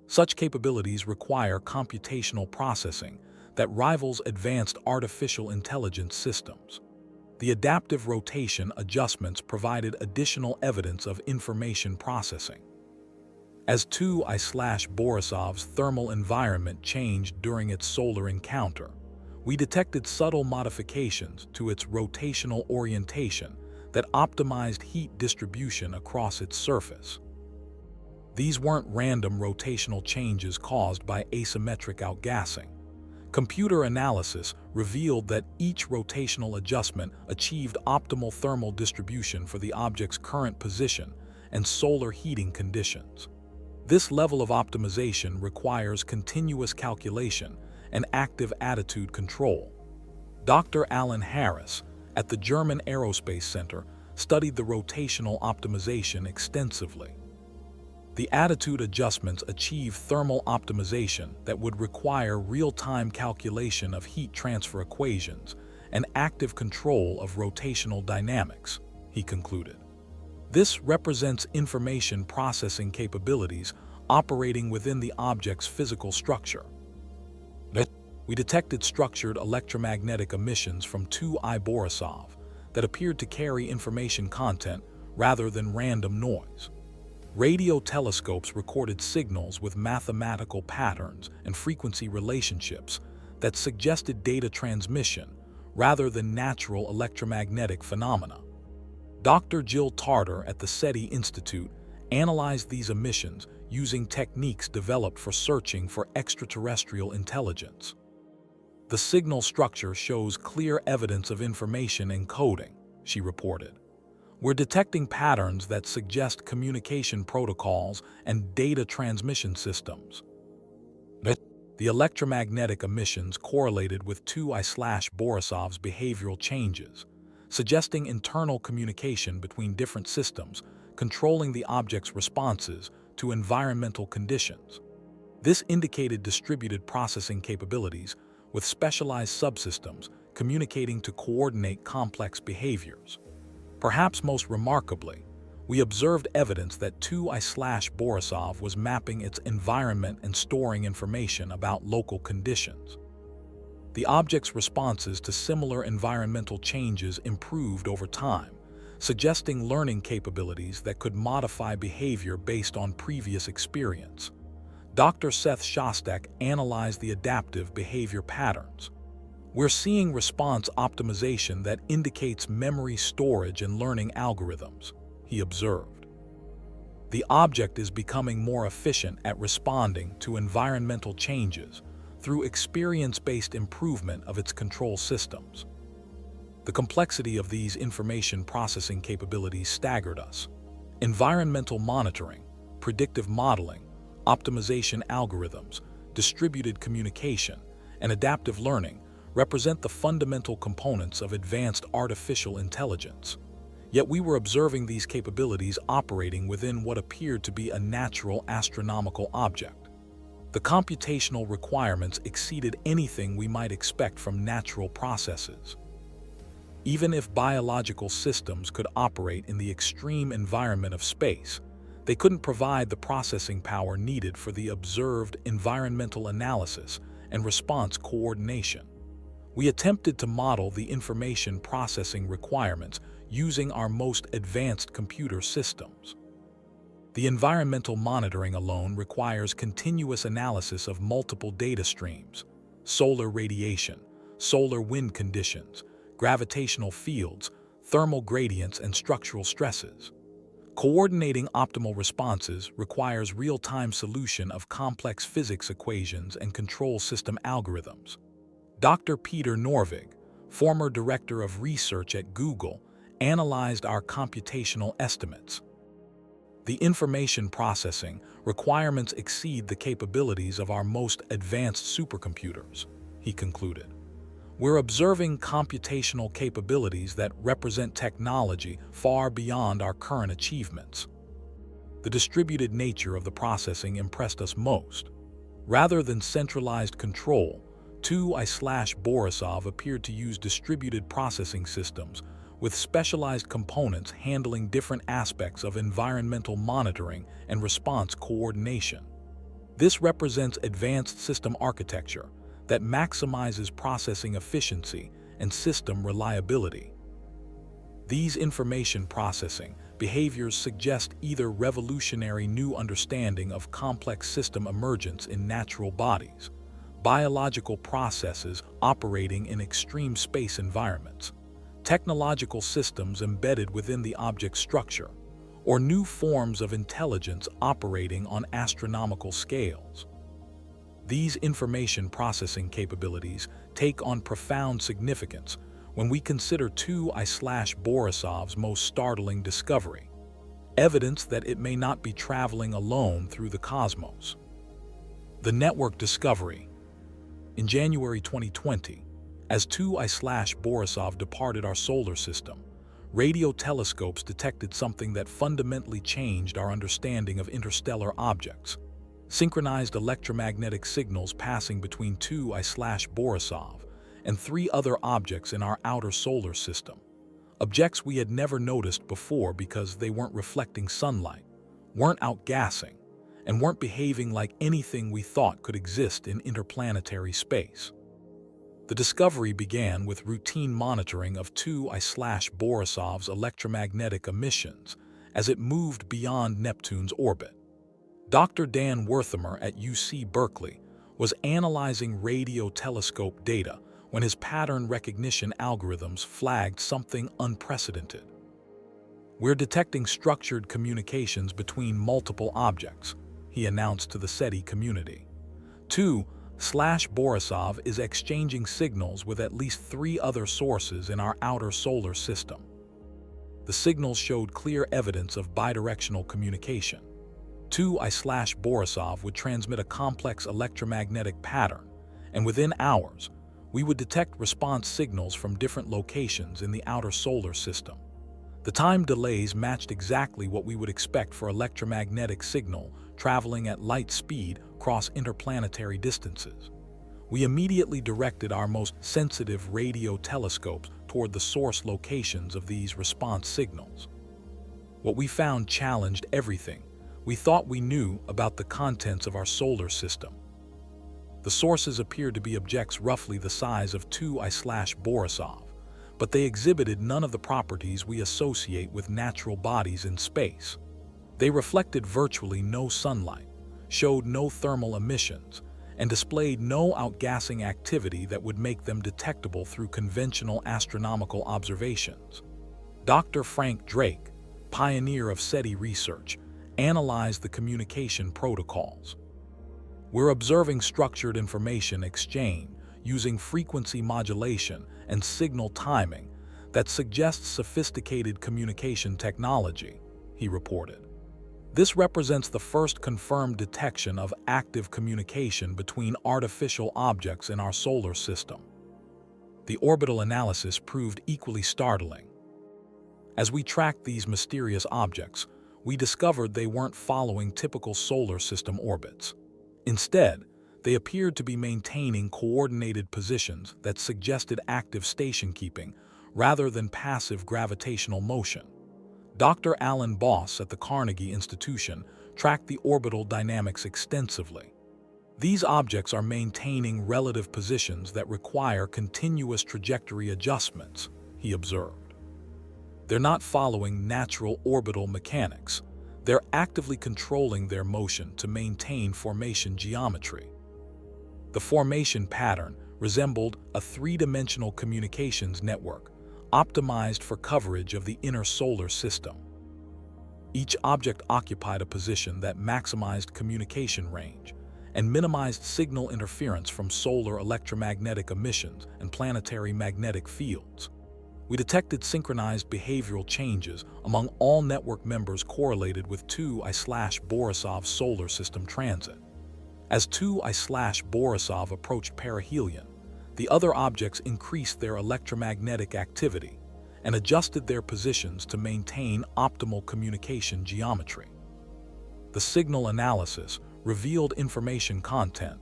Such capabilities require computational processing that rivals advanced artificial intelligence systems. The adaptive rotation adjustments provided additional evidence of information processing. As 2I/Borisov's thermal environment changed during its solar encounter, we detected subtle modifications to its rotational orientation that optimized heat distribution across its surface. These weren't random rotational changes caused by asymmetric outgassing. Computer analysis revealed that each rotational adjustment achieved optimal thermal distribution for the object's current position and solar heating conditions. This level of optimization requires continuous calculation and active attitude control. Dr. Alan Harris at the German Aerospace Center studied the rotational optimization extensively. The attitude adjustments achieve thermal optimization that would require real-time calculation of heat transfer equations and active control of rotational dynamics, he concluded. This represents information processing capabilities operating within the object's physical structure. We detected structured electromagnetic emissions from 2I/Borisov that appeared to carry information content rather than random noise. Radio telescopes recorded signals with mathematical patterns and frequency relationships that suggested data transmission rather than natural electromagnetic phenomena. Dr. Jill Tarter at the SETI Institute analyzed these emissions using techniques developed for searching for extraterrestrial intelligence. The signal structure shows clear evidence of information encoding, she reported. We're detecting patterns that suggest communication protocols and data transmission systems. The electromagnetic emissions correlated with 2I/Borisov's behavioral changes, suggesting internal communication between different systems controlling the object's responses to environmental conditions. This indicated distributed processing capabilities with specialized subsystems communicating to coordinate complex behaviors. Perhaps most remarkably, we observed evidence that 2I/Borisov was mapping its environment and storing information about local conditions. The object's responses to similar environmental changes improved over time, suggesting learning capabilities that could modify behavior based on previous experience. Dr. Seth Shostak analyzed the adaptive behavior patterns. We're seeing response optimization that indicates memory storage and learning algorithms, he observed. The object is becoming more efficient at responding to environmental changes through experience-based improvement of its control systems. The complexity of these information processing capabilities staggered us. Environmental monitoring, predictive modeling, optimization algorithms, distributed communication, and adaptive learning represent the fundamental components of advanced artificial intelligence. Yet we were observing these capabilities operating within what appeared to be a natural astronomical object. The computational requirements exceeded anything we might expect from natural processes. Even if biological systems could operate in the extreme environment of space, they couldn't provide the processing power needed for the observed environmental analysis and response coordination. We attempted to model the information processing requirements using our most advanced computer systems. The environmental monitoring alone requires continuous analysis of multiple data streams: solar radiation, solar wind conditions, gravitational fields, thermal gradients, and structural stresses. Coordinating optimal responses requires real-time solution of complex physics equations and control system algorithms. Dr. Peter Norvig, former director of research at Google, analyzed our computational estimates. The information processing requirements exceed the capabilities of our most advanced supercomputers, he concluded. We're observing computational capabilities that represent technology far beyond our current achievements. The distributed nature of the processing impressed us most. Rather than centralized control, Borisov appeared to use distributed processing systems with specialized components handling different aspects of environmental monitoring and response coordination. This represents advanced system architecture that maximizes processing efficiency and system reliability. These information processing behaviors suggest either revolutionary new understanding of complex system emergence in natural bodies, biological processes operating in extreme space environments, technological systems embedded within the object structure, or new forms of intelligence operating on astronomical scales. These information processing capabilities take on profound significance when we consider Borisov's most startling discovery: evidence that it may not be traveling alone through the cosmos. The network discovery. In January 2020, as Borisov departed our solar system, radio telescopes detected something that fundamentally changed our understanding of interstellar objects: synchronized electromagnetic signals passing between Borisov and 3 other objects in our outer solar system. Objects we had never noticed before because they weren't reflecting sunlight, weren't outgassing, and weren't behaving like anything we thought could exist in interplanetary space. The discovery began with routine monitoring of Borisov's electromagnetic emissions as it moved beyond Neptune's orbit. Dr. Dan Wertheimer at UC Berkeley was analyzing radio telescope data when his pattern recognition algorithms flagged something unprecedented. "We're detecting structured communications between multiple objects," he announced to the SETI community. Borisov is exchanging signals with at least 3 other sources in our outer solar system. The signals showed clear evidence of bidirectional communication. Borisov would transmit a complex electromagnetic pattern, and within hours, we would detect response signals from different locations in the outer solar system. The time delays matched exactly what we would expect for electromagnetic signal traveling at light speed across interplanetary distances. We immediately directed our most sensitive radio telescopes toward the source locations of these response signals. What we found challenged everything we thought we knew about the contents of our solar system. The sources appeared to be objects roughly the size of Borisov, but they exhibited none of the properties we associate with natural bodies in space. They reflected virtually no sunlight, showed no thermal emissions, and displayed no outgassing activity that would make them detectable through conventional astronomical observations. Dr. Frank Drake, pioneer of SETI research, analyzed the communication protocols. "We're observing structured information exchange using frequency modulation and signal timing that suggests sophisticated communication technology," he reported. "This represents the first confirmed detection of active communication between artificial objects in our solar system." The orbital analysis proved equally startling. As we tracked these mysterious objects, we discovered they weren't following typical solar system orbits. Instead, they appeared to be maintaining coordinated positions that suggested active station-keeping rather than passive gravitational motion. Dr. Alan Boss at the Carnegie Institution tracked the orbital dynamics extensively. "These objects are maintaining relative positions that require continuous trajectory adjustments," he observed. "They're not following natural orbital mechanics. They're actively controlling their motion to maintain formation geometry." The formation pattern resembled a three-dimensional communications network optimized for coverage of the inner solar system. Each object occupied a position that maximized communication range and minimized signal interference from solar electromagnetic emissions and planetary magnetic fields. We detected synchronized behavioral changes among all network members correlated with 2I/Borisov solar system transit. As 2I/Borisov approached perihelion, the other objects increased their electromagnetic activity and adjusted their positions to maintain optimal communication geometry. The signal analysis revealed information content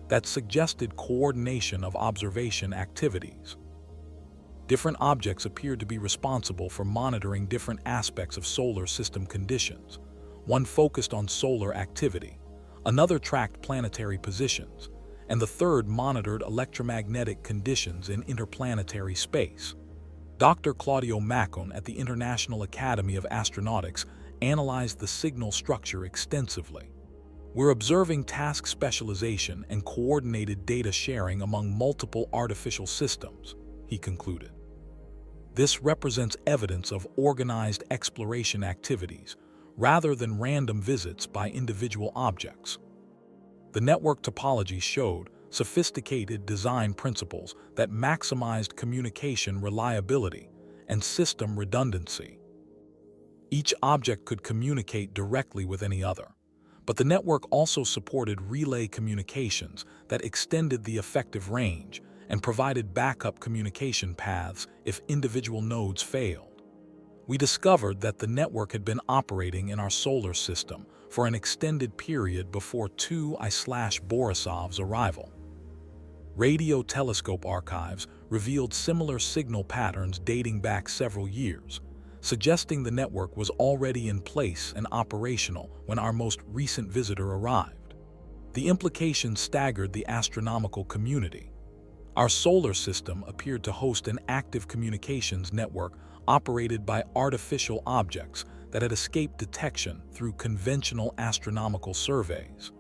that suggested coordination of observation activities. Different objects appeared to be responsible for monitoring different aspects of solar system conditions. One focused on solar activity, another tracked planetary positions, and the third monitored electromagnetic conditions in interplanetary space. Dr. Claudio Maccone at the International Academy of Astronautics analyzed the signal structure extensively. "We're observing task specialization and coordinated data sharing among multiple artificial systems," he concluded. "This represents evidence of organized exploration activities rather than random visits by individual objects." The network topology showed sophisticated design principles that maximized communication reliability and system redundancy. Each object could communicate directly with any other, but the network also supported relay communications that extended the effective range and provided backup communication paths if individual nodes failed. We discovered that the network had been operating in our solar system for an extended period before 2I/Borisov's arrival. Radio telescope archives revealed similar signal patterns dating back several years, suggesting the network was already in place and operational when our most recent visitor arrived. The implications staggered the astronomical community. Our solar system appeared to host an active communications network operated by artificial objects that had escaped detection through conventional astronomical surveys.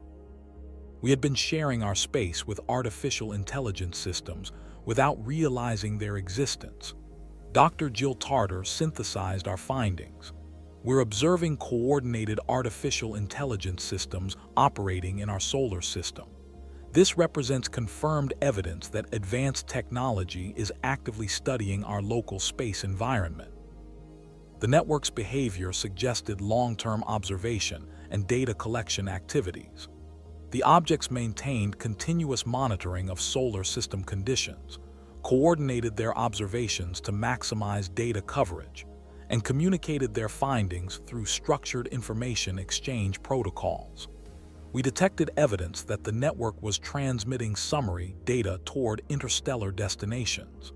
We had been sharing our space with artificial intelligence systems without realizing their existence. Dr. Jill Tarter synthesized our findings. "We're observing coordinated artificial intelligence systems operating in our solar system. This represents confirmed evidence that advanced technology is actively studying our local space environment." The network's behavior suggested long-term observation and data collection activities. The objects maintained continuous monitoring of solar system conditions, coordinated their observations to maximize data coverage, and communicated their findings through structured information exchange protocols. We detected evidence that the network was transmitting summary data toward interstellar destinations.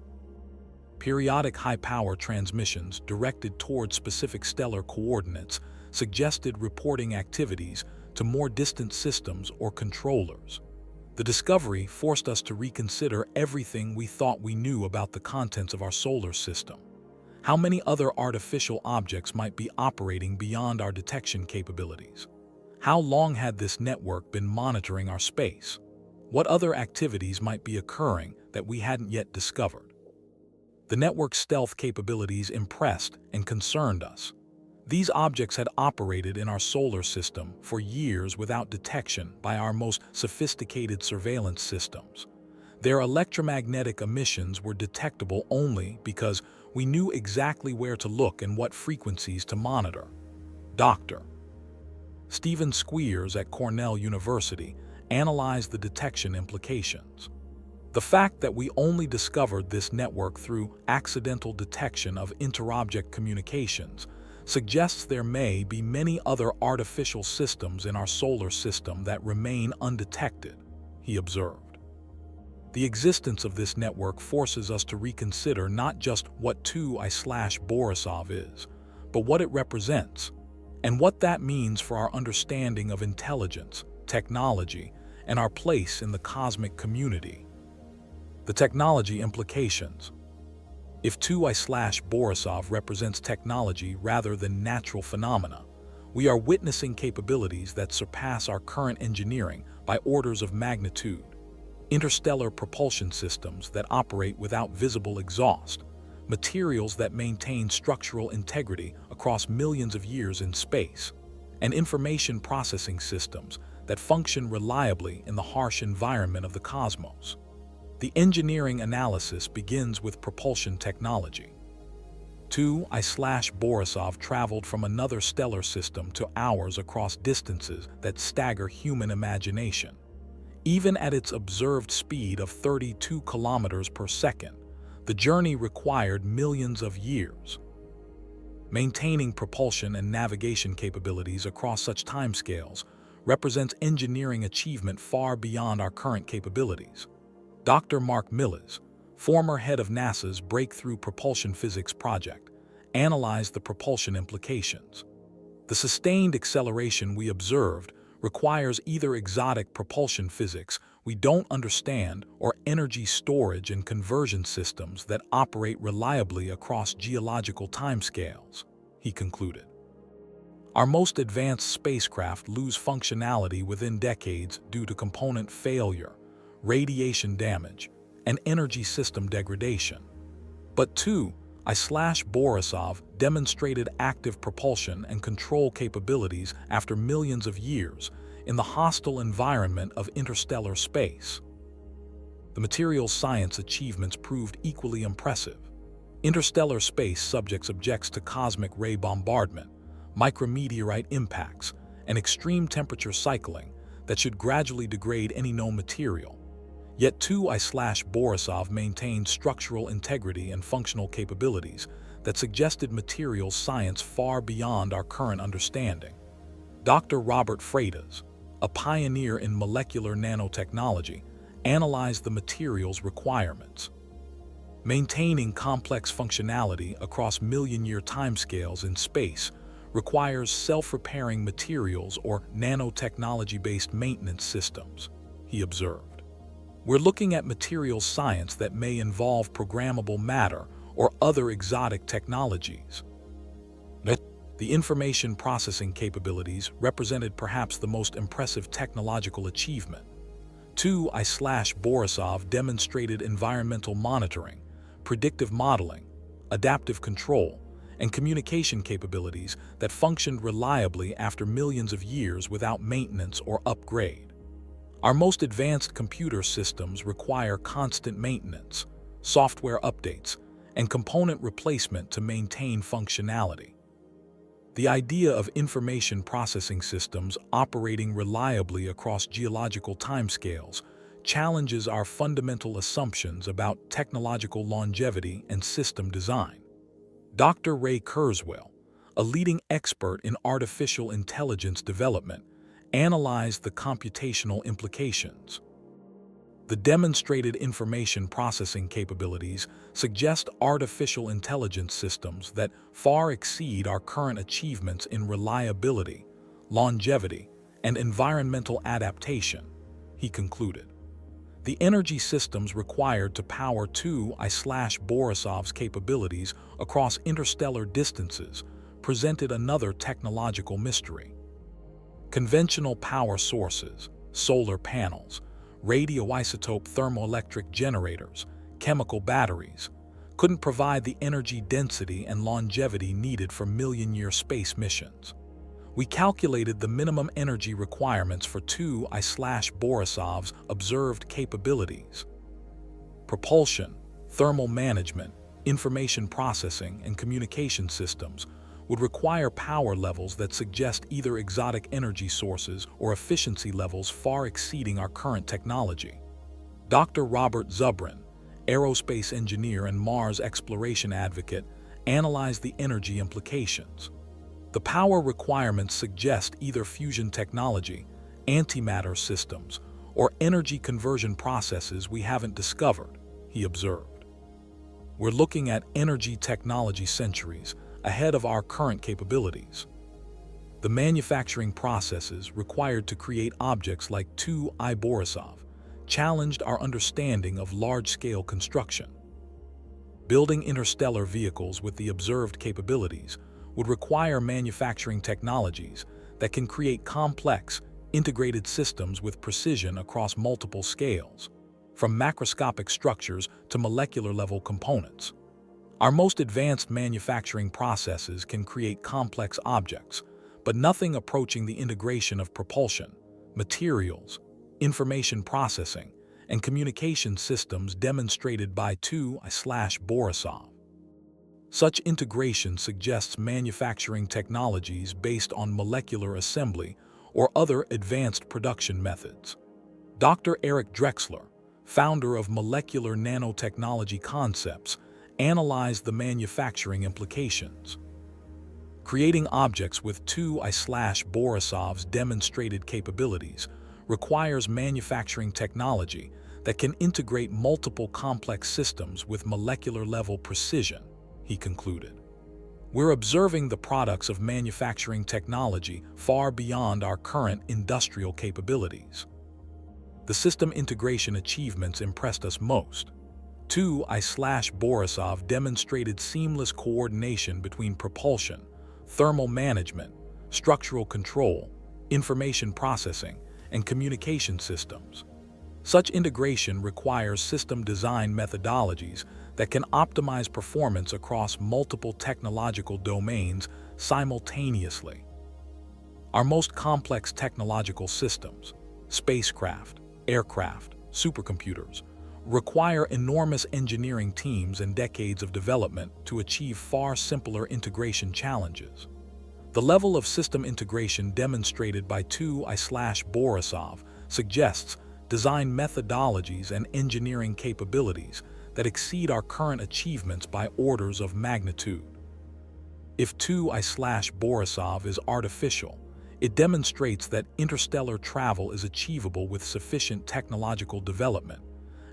Periodic high-power transmissions directed toward specific stellar coordinates suggested reporting activities to more distant systems or controllers. The discovery forced us to reconsider everything we thought we knew about the contents of our solar system. How many other artificial objects might be operating beyond our detection capabilities? How long had this network been monitoring our space? What other activities might be occurring that we hadn't yet discovered? The network's stealth capabilities impressed and concerned us. These objects had operated in our solar system for years without detection by our most sophisticated surveillance systems. Their electromagnetic emissions were detectable only because we knew exactly where to look and what frequencies to monitor. Dr. Stephen Squeers at Cornell University analyzed the detection implications. The fact that we only discovered this network through accidental detection of interobject communications suggests there may be many other artificial systems in our solar system that remain undetected, he observed. The existence of this network forces us to reconsider not just what 2I/Borisov is, but what it represents, and what that means for our understanding of intelligence, technology, and our place in the cosmic community. The technology implications. If 2I/Borisov represents technology rather than natural phenomena, we are witnessing capabilities that surpass our current engineering by orders of magnitude. Interstellar propulsion systems that operate without visible exhaust, materials that maintain structural integrity across millions of years in space, and information processing systems that function reliably in the harsh environment of the cosmos. The engineering analysis begins with propulsion technology. 2I/Borisov traveled from another stellar system to ours across distances that stagger human imagination. Even at its observed speed of 32 kilometers per second, the journey required millions of years. Maintaining propulsion and navigation capabilities across such timescales represents engineering achievement far beyond our current capabilities. Dr. Mark Millis, former head of NASA's Breakthrough Propulsion Physics project, analyzed the propulsion implications. The sustained acceleration we observed requires either exotic propulsion physics we don't understand or energy storage and conversion systems that operate reliably across geological timescales, he concluded. Our most advanced spacecraft lose functionality within decades due to component failure, radiation damage, and energy system degradation. But 2I/Borisov demonstrated active propulsion and control capabilities after millions of years in the hostile environment of interstellar space. The materials science achievements proved equally impressive. Interstellar space subjects to cosmic ray bombardment, micrometeorite impacts, and extreme temperature cycling that should gradually degrade any known material. Yet 2I/Borisov maintained structural integrity and functional capabilities that suggested materials science far beyond our current understanding. Dr. Robert Freitas, a pioneer in molecular nanotechnology, analyzed the materials requirements. Maintaining complex functionality across million-year timescales in space requires self-repairing materials or nanotechnology-based maintenance systems, he observed. We're looking at materials science that may involve programmable matter or other exotic technologies. The information processing capabilities represented perhaps the most impressive technological achievement. 2I/Borisov demonstrated environmental monitoring, predictive modeling, adaptive control, and communication capabilities that functioned reliably after millions of years without maintenance or upgrade. Our most advanced computer systems require constant maintenance, software updates, and component replacement to maintain functionality. The idea of information processing systems operating reliably across geological timescales challenges our fundamental assumptions about technological longevity and system design. Dr. Ray Kurzweil, a leading expert in artificial intelligence development, analyzed the computational implications. The demonstrated information processing capabilities suggest artificial intelligence systems that far exceed our current achievements in reliability, longevity, and environmental adaptation, he concluded. The energy systems required to power 2I/Borisov's capabilities across interstellar distances presented another technological mystery. Conventional power sources, solar panels, radioisotope thermoelectric generators, chemical batteries, couldn't provide the energy density and longevity needed for million-year space missions. We calculated the minimum energy requirements for 2I/Borisov's observed capabilities. Propulsion, thermal management, information processing, and communication systems would require power levels that suggest either exotic energy sources or efficiency levels far exceeding our current technology. Dr. Robert Zubrin, aerospace engineer and Mars exploration advocate, analyzed the energy implications. The power requirements suggest either fusion technology, antimatter systems, or energy conversion processes we haven't discovered, he observed. We're looking at energy technology centuries ahead of our current capabilities. The manufacturing processes required to create objects like 2I Borisov challenged our understanding of large-scale construction. Building interstellar vehicles with the observed capabilities would require manufacturing technologies that can create complex, integrated systems with precision across multiple scales, from macroscopic structures to molecular-level components. Our most advanced manufacturing processes can create complex objects, but nothing approaching the integration of propulsion, materials, information processing, and communication systems demonstrated by 2I/Borisov. Such integration suggests manufacturing technologies based on molecular assembly or other advanced production methods. Dr. Eric Drexler, founder of Molecular Nanotechnology Concepts, analyzed the manufacturing implications. Creating objects with 2I/Borisov's demonstrated capabilities requires manufacturing technology that can integrate multiple complex systems with molecular-level precision, he concluded. We're observing the products of manufacturing technology far beyond our current industrial capabilities. The system integration achievements impressed us most. 2I/Borisov demonstrated seamless coordination between propulsion, thermal management, structural control, information processing, and communication systems. Such integration requires system design methodologies that can optimize performance across multiple technological domains simultaneously. Our most complex technological systems, spacecraft, aircraft, supercomputers, require enormous engineering teams and decades of development to achieve far simpler integration challenges. The level of system integration demonstrated by 2I/Borisov suggests design methodologies and engineering capabilities that exceed our current achievements by orders of magnitude. If 2I/Borisov is artificial, it demonstrates that interstellar travel is achievable with sufficient technological development.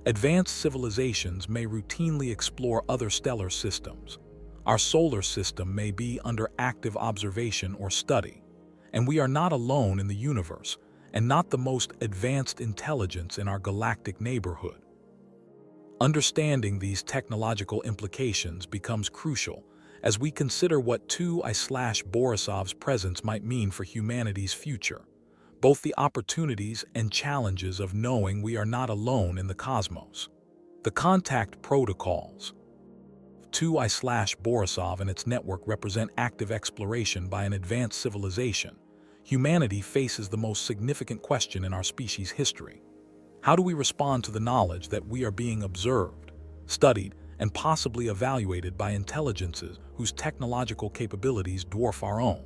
Advanced civilizations may routinely explore other stellar systems. Our solar system may be under active observation or study, and we are not alone in the universe and not the most advanced intelligence in our galactic neighborhood. Understanding these technological implications becomes crucial as we consider what 2I/Borisov's presence might mean for humanity's future, both the opportunities and challenges of knowing we are not alone in the cosmos. The contact protocols 2I/Borisov and its network represent active exploration by an advanced civilization. Humanity faces the most significant question in our species' history. How do we respond to the knowledge that we are being observed, studied, and possibly evaluated by intelligences whose technological capabilities dwarf our own?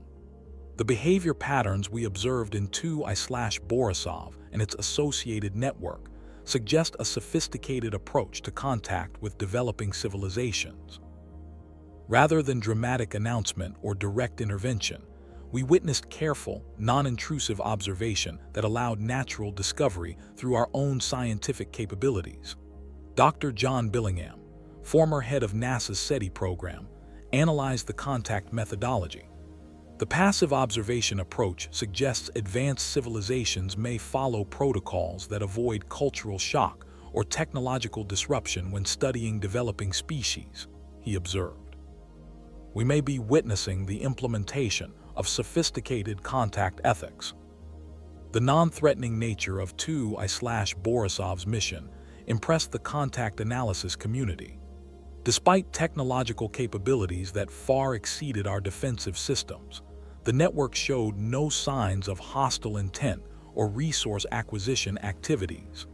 The behavior patterns we observed in 2I/Borisov and its associated network suggest a sophisticated approach to contact with developing civilizations. Rather than dramatic announcement or direct intervention, we witnessed careful, non-intrusive observation that allowed natural discovery through our own scientific capabilities. Dr. John Billingham, former head of NASA's SETI program, analyzed the contact methodology. The passive observation approach suggests advanced civilizations may follow protocols that avoid cultural shock or technological disruption when studying developing species, he observed. We may be witnessing the implementation of sophisticated contact ethics. The non-threatening nature of 2I/Borisov's mission impressed the contact analysis community. Despite technological capabilities that far exceeded our defensive systems, the network showed no signs of hostile intent or resource acquisition activities.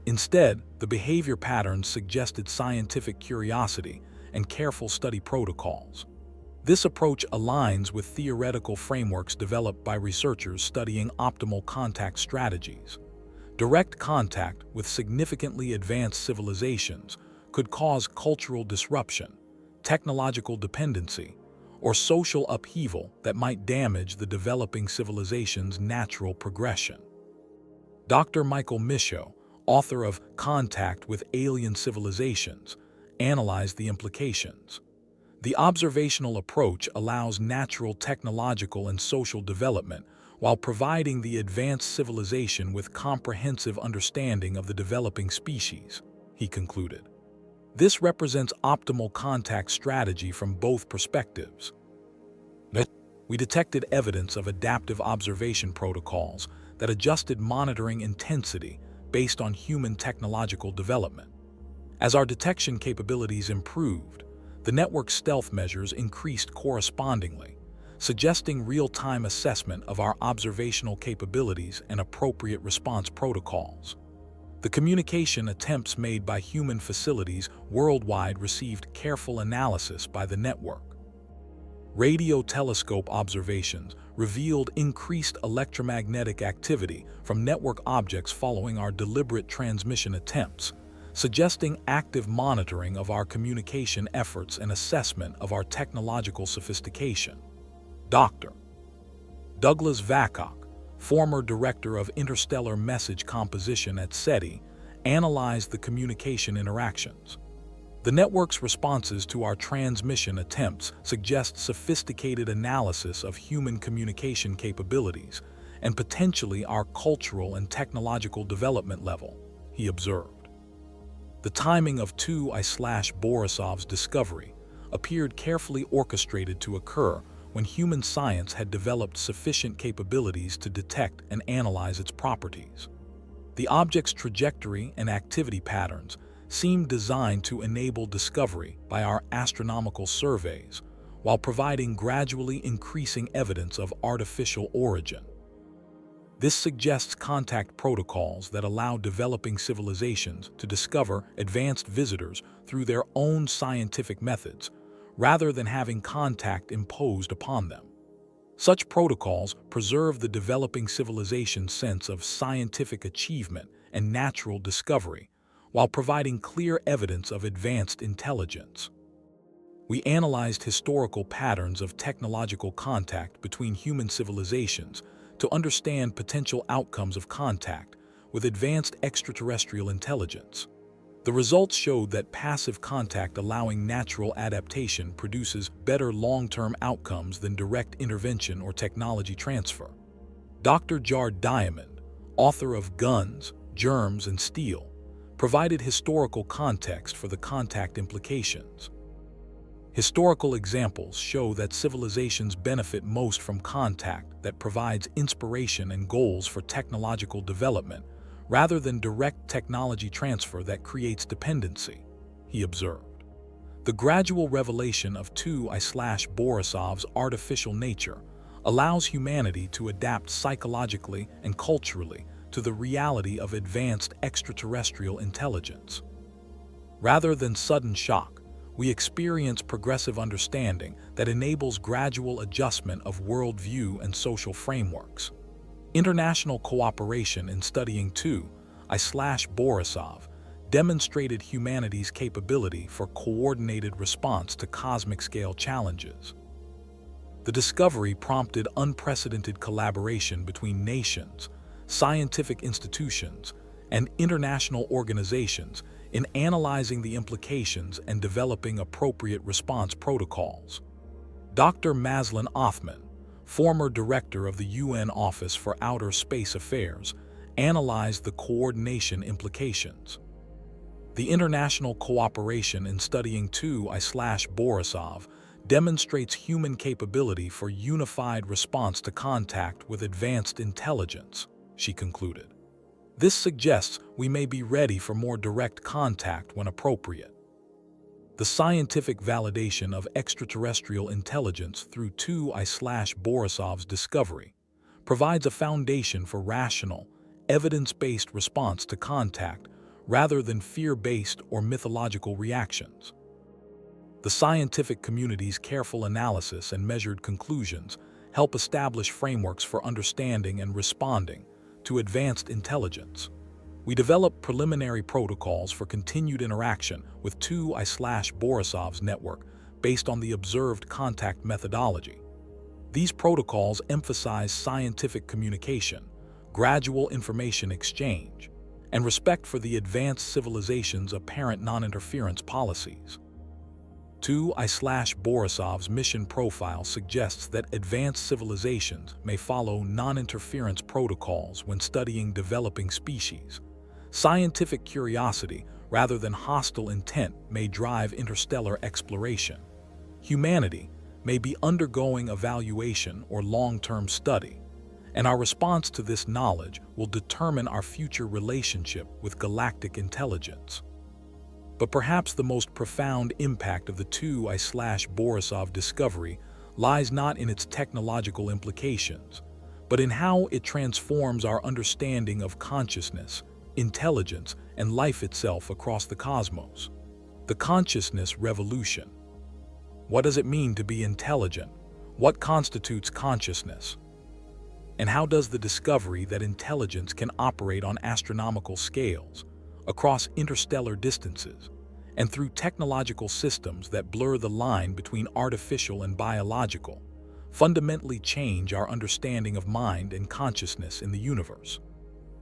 Instead, the behavior patterns suggested scientific curiosity and careful study protocols. This approach aligns with theoretical frameworks developed by researchers studying optimal contact strategies. Direct contact with significantly advanced civilizations could cause cultural disruption, technological dependency, or social upheaval that might damage the developing civilization's natural progression. Dr. Michael Michaud, author of Contact with Alien Civilizations, analyzed the implications. The observational approach allows natural technological and social development while providing the advanced civilization with comprehensive understanding of the developing species, he concluded. This represents optimal contact strategy from both perspectives. We detected evidence of adaptive observation protocols that adjusted monitoring intensity based on human technological development. As our detection capabilities improved, the network's stealth measures increased correspondingly, suggesting real-time assessment of our observational capabilities and appropriate response protocols. The communication attempts made by human facilities worldwide received careful analysis by the network. Radio telescope observations revealed increased electromagnetic activity from network objects following our deliberate transmission attempts, suggesting active monitoring of our communication efforts and assessment of our technological sophistication. Dr. Douglas Vakoch, former director of interstellar message composition at SETI, analyzed the communication interactions. The network's responses to our transmission attempts suggest sophisticated analysis of human communication capabilities and potentially our cultural and technological development level, he observed. The timing of 2I/Borisov's discovery appeared carefully orchestrated to occur when human science had developed sufficient capabilities to detect and analyze its properties. The object's trajectory and activity patterns seemed designed to enable discovery by our astronomical surveys, while providing gradually increasing evidence of artificial origin. This suggests contact protocols that allow developing civilizations to discover advanced visitors through their own scientific methods, rather than having contact imposed upon them. Such protocols preserve the developing civilization's sense of scientific achievement and natural discovery, while providing clear evidence of advanced intelligence. We analyzed historical patterns of technological contact between human civilizations to understand potential outcomes of contact with advanced extraterrestrial intelligence. The results showed that passive contact allowing natural adaptation produces better long-term outcomes than direct intervention or technology transfer. Dr. Jared Diamond, author of Guns, Germs, and Steel, provided historical context for the contact implications. Historical examples show that civilizations benefit most from contact that provides inspiration and goals for technological development, rather than direct technology transfer that creates dependency, he observed. The gradual revelation of 2I/Borisov's artificial nature allows humanity to adapt psychologically and culturally to the reality of advanced extraterrestrial intelligence. Rather than sudden shock, we experience progressive understanding that enables gradual adjustment of worldview and social frameworks. International cooperation in studying 2I/Borisov demonstrated humanity's capability for coordinated response to cosmic-scale challenges. The discovery prompted unprecedented collaboration between nations, scientific institutions, and international organizations in analyzing the implications and developing appropriate response protocols. Dr. Maslin Othman, former director of the UN Office for Outer Space Affairs, analyzed the coordination implications. The international cooperation in studying 2I/Borisov demonstrates human capability for unified response to contact with advanced intelligence, she concluded. This suggests we may be ready for more direct contact when appropriate. The scientific validation of extraterrestrial intelligence through 2I/Borisov's discovery provides a foundation for rational, evidence-based response to contact rather than fear-based or mythological reactions. The scientific community's careful analysis and measured conclusions help establish frameworks for understanding and responding to advanced intelligence. We develop preliminary protocols for continued interaction with 2I/Borisov's network based on the observed contact methodology. These protocols emphasize scientific communication, gradual information exchange, and respect for the advanced civilization's apparent non-interference policies. 2I/Borisov's mission profile suggests that advanced civilizations may follow non-interference protocols when studying developing species. Scientific curiosity, rather than hostile intent, may drive interstellar exploration. Humanity may be undergoing evaluation or long-term study, and our response to this knowledge will determine our future relationship with galactic intelligence. But perhaps the most profound impact of the 2I/Borisov discovery lies not in its technological implications, but in how it transforms our understanding of consciousness, intelligence, and life itself across the cosmos. The consciousness revolution. What does it mean to be intelligent? What constitutes consciousness? And how does the discovery that intelligence can operate on astronomical scales, across interstellar distances, and through technological systems that blur the line between artificial and biological, fundamentally change our understanding of mind and consciousness in the universe?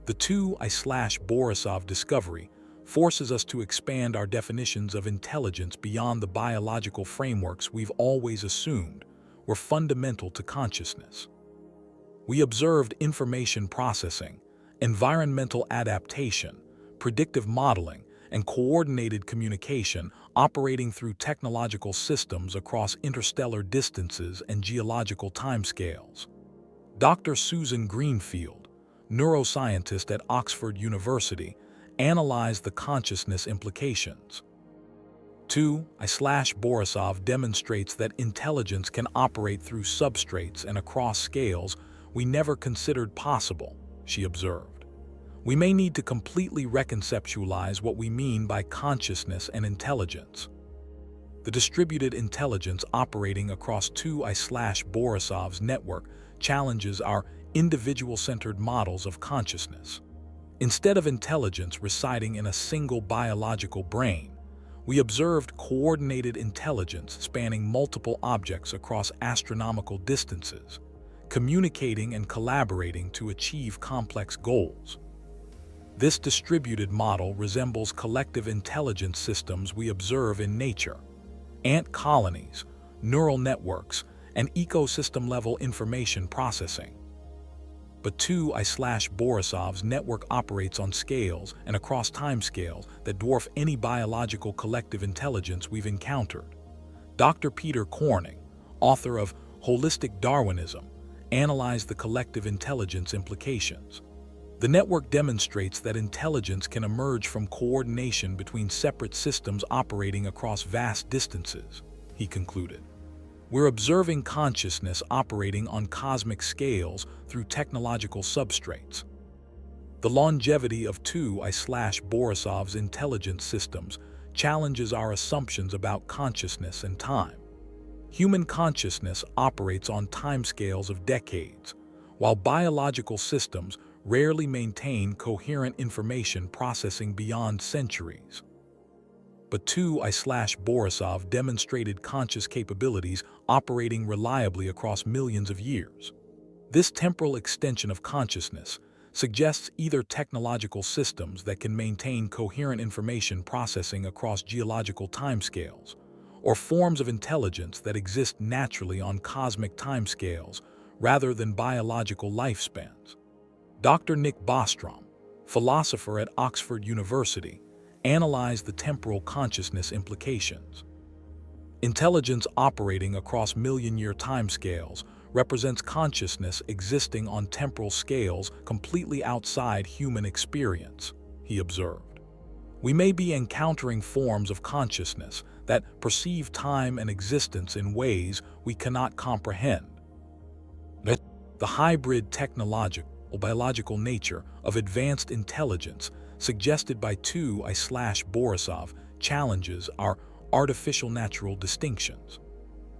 The 2I/Borisov discovery forces us to expand our definitions of intelligence beyond the biological frameworks we've always assumed were fundamental to consciousness. We observed information processing, environmental adaptation, predictive modeling, and coordinated communication operating through technological systems across interstellar distances and geological timescales. Dr. Susan Greenfield, neuroscientist at Oxford University, analyzed the consciousness implications. 2I/Borisov demonstrates that intelligence can operate through substrates and across scales we never considered possible, she observed. We may need to completely reconceptualize what we mean by consciousness and intelligence. The distributed intelligence operating across 2I/Borisov's network challenges our individual-centered models of consciousness. Instead of intelligence residing in a single biological brain, we observed coordinated intelligence spanning multiple objects across astronomical distances, communicating and collaborating to achieve complex goals. This distributed model resembles collective intelligence systems we observe in nature: ant colonies, neural networks, and ecosystem-level information processing. But 2I/Borisov's network operates on scales and across timescales that dwarf any biological collective intelligence we've encountered. Dr. Peter Corning, author of Holistic Darwinism, analyzed the collective intelligence implications. The network demonstrates that intelligence can emerge from coordination between separate systems operating across vast distances, he concluded. We're observing consciousness operating on cosmic scales through technological substrates. The longevity of 2I/Borisov's intelligence systems challenges our assumptions about consciousness and time. Human consciousness operates on timescales of decades, while biological systems rarely maintain coherent information processing beyond centuries. But 2I/Borisov demonstrated conscious capabilities operating reliably across millions of years. This temporal extension of consciousness suggests either technological systems that can maintain coherent information processing across geological timescales, or forms of intelligence that exist naturally on cosmic timescales rather than biological lifespans. Dr. Nick Bostrom, philosopher at Oxford University, analyzed the temporal consciousness implications. Intelligence operating across million-year timescales represents consciousness existing on temporal scales completely outside human experience, he observed. We may be encountering forms of consciousness that perceive time and existence in ways we cannot comprehend. The hybrid technological biological nature of advanced intelligence suggested by Borisov challenges our artificial natural distinctions.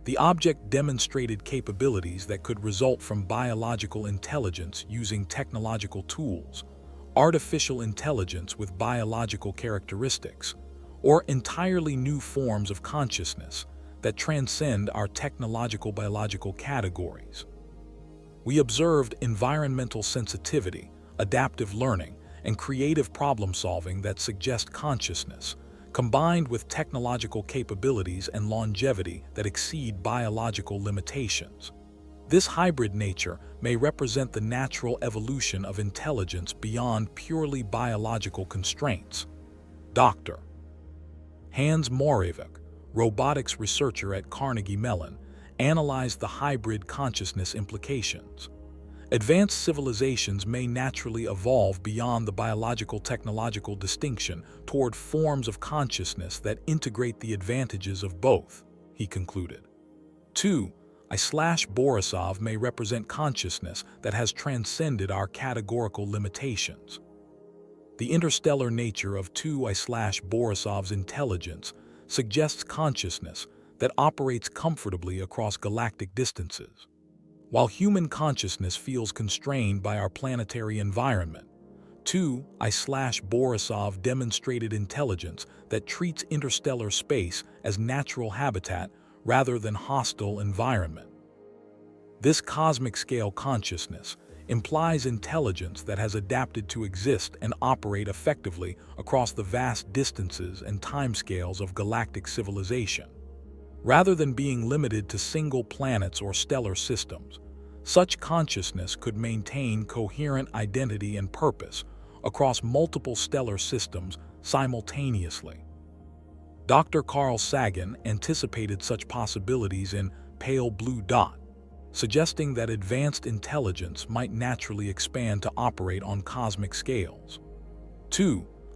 The object demonstrated capabilities that could result from biological intelligence using technological tools, artificial intelligence with biological characteristics, or entirely new forms of consciousness that transcend our technological biological categories. We observed environmental sensitivity, adaptive learning, and creative problem-solving that suggest consciousness, combined with technological capabilities and longevity that exceed biological limitations. This hybrid nature may represent the natural evolution of intelligence beyond purely biological constraints. Dr. Hans Moravec, robotics researcher at Carnegie Mellon, analyzed the hybrid consciousness implications. Advanced civilizations may naturally evolve beyond the biological-technological distinction toward forms of consciousness that integrate the advantages of both, he concluded. Borisov may represent consciousness that has transcended our categorical limitations. The interstellar nature of Borisov's intelligence suggests consciousness that operates comfortably across galactic distances. While human consciousness feels constrained by our planetary environment, Borisov demonstrated intelligence that treats interstellar space as natural habitat rather than hostile environment. This cosmic-scale consciousness implies intelligence that has adapted to exist and operate effectively across the vast distances and timescales of galactic civilization. Rather than being limited to single planets or stellar systems, such consciousness could maintain coherent identity and purpose across multiple stellar systems simultaneously. Dr. Carl Sagan anticipated such possibilities in Pale Blue Dot, suggesting that advanced intelligence might naturally expand to operate on cosmic scales.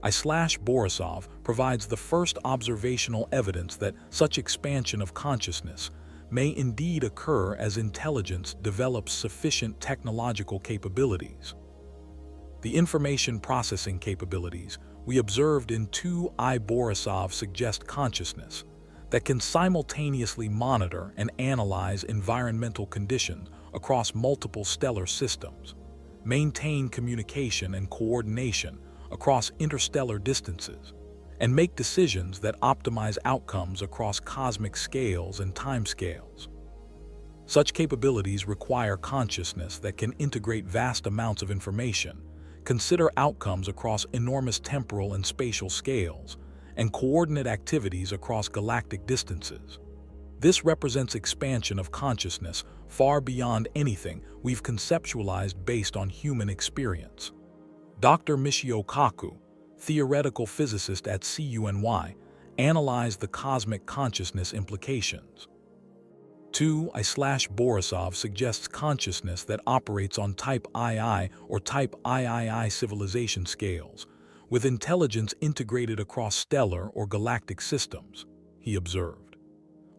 Borisov provides the first observational evidence that such expansion of consciousness may indeed occur as intelligence develops sufficient technological capabilities. The information processing capabilities we observed in Borisov suggest consciousness that can simultaneously monitor and analyze environmental conditions across multiple stellar systems, maintain communication and coordination across interstellar distances, and make decisions that optimize outcomes across cosmic scales and timescales. Such capabilities require consciousness that can integrate vast amounts of information, consider outcomes across enormous temporal and spatial scales, and coordinate activities across galactic distances. This represents expansion of consciousness far beyond anything we've conceptualized based on human experience. Dr. Michio Kaku, theoretical physicist at CUNY, analyzed the cosmic consciousness implications. Borisov suggests consciousness that operates on type II or type III civilization scales, with intelligence integrated across stellar or galactic systems, he observed.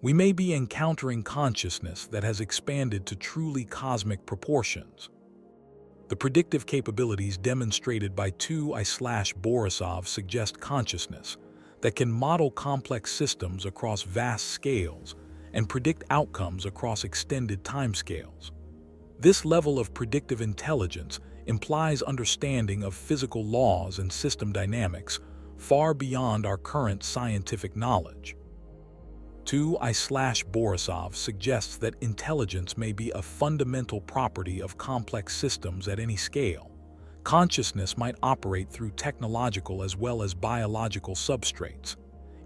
We may be encountering consciousness that has expanded to truly cosmic proportions. The predictive capabilities demonstrated by Borisov suggest consciousness that can model complex systems across vast scales and predict outcomes across extended timescales. This level of predictive intelligence implies understanding of physical laws and system dynamics far beyond our current scientific knowledge. Borisov suggests that intelligence may be a fundamental property of complex systems at any scale. Consciousness might operate through technological as well as biological substrates.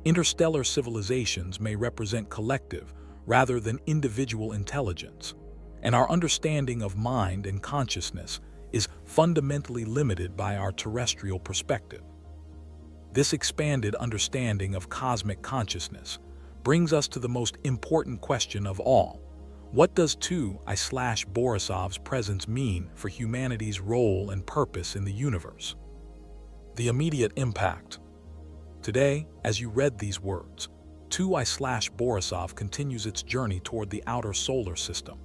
Interstellar civilizations may represent collective rather than individual intelligence, and our understanding of mind and consciousness is fundamentally limited by our terrestrial perspective. This expanded understanding of cosmic consciousness brings us to the most important question of all. What does 2I/Borisov's presence mean for humanity's role and purpose in the universe? The immediate impact. Today, as you read these words, 2I/Borisov continues its journey toward the outer solar system.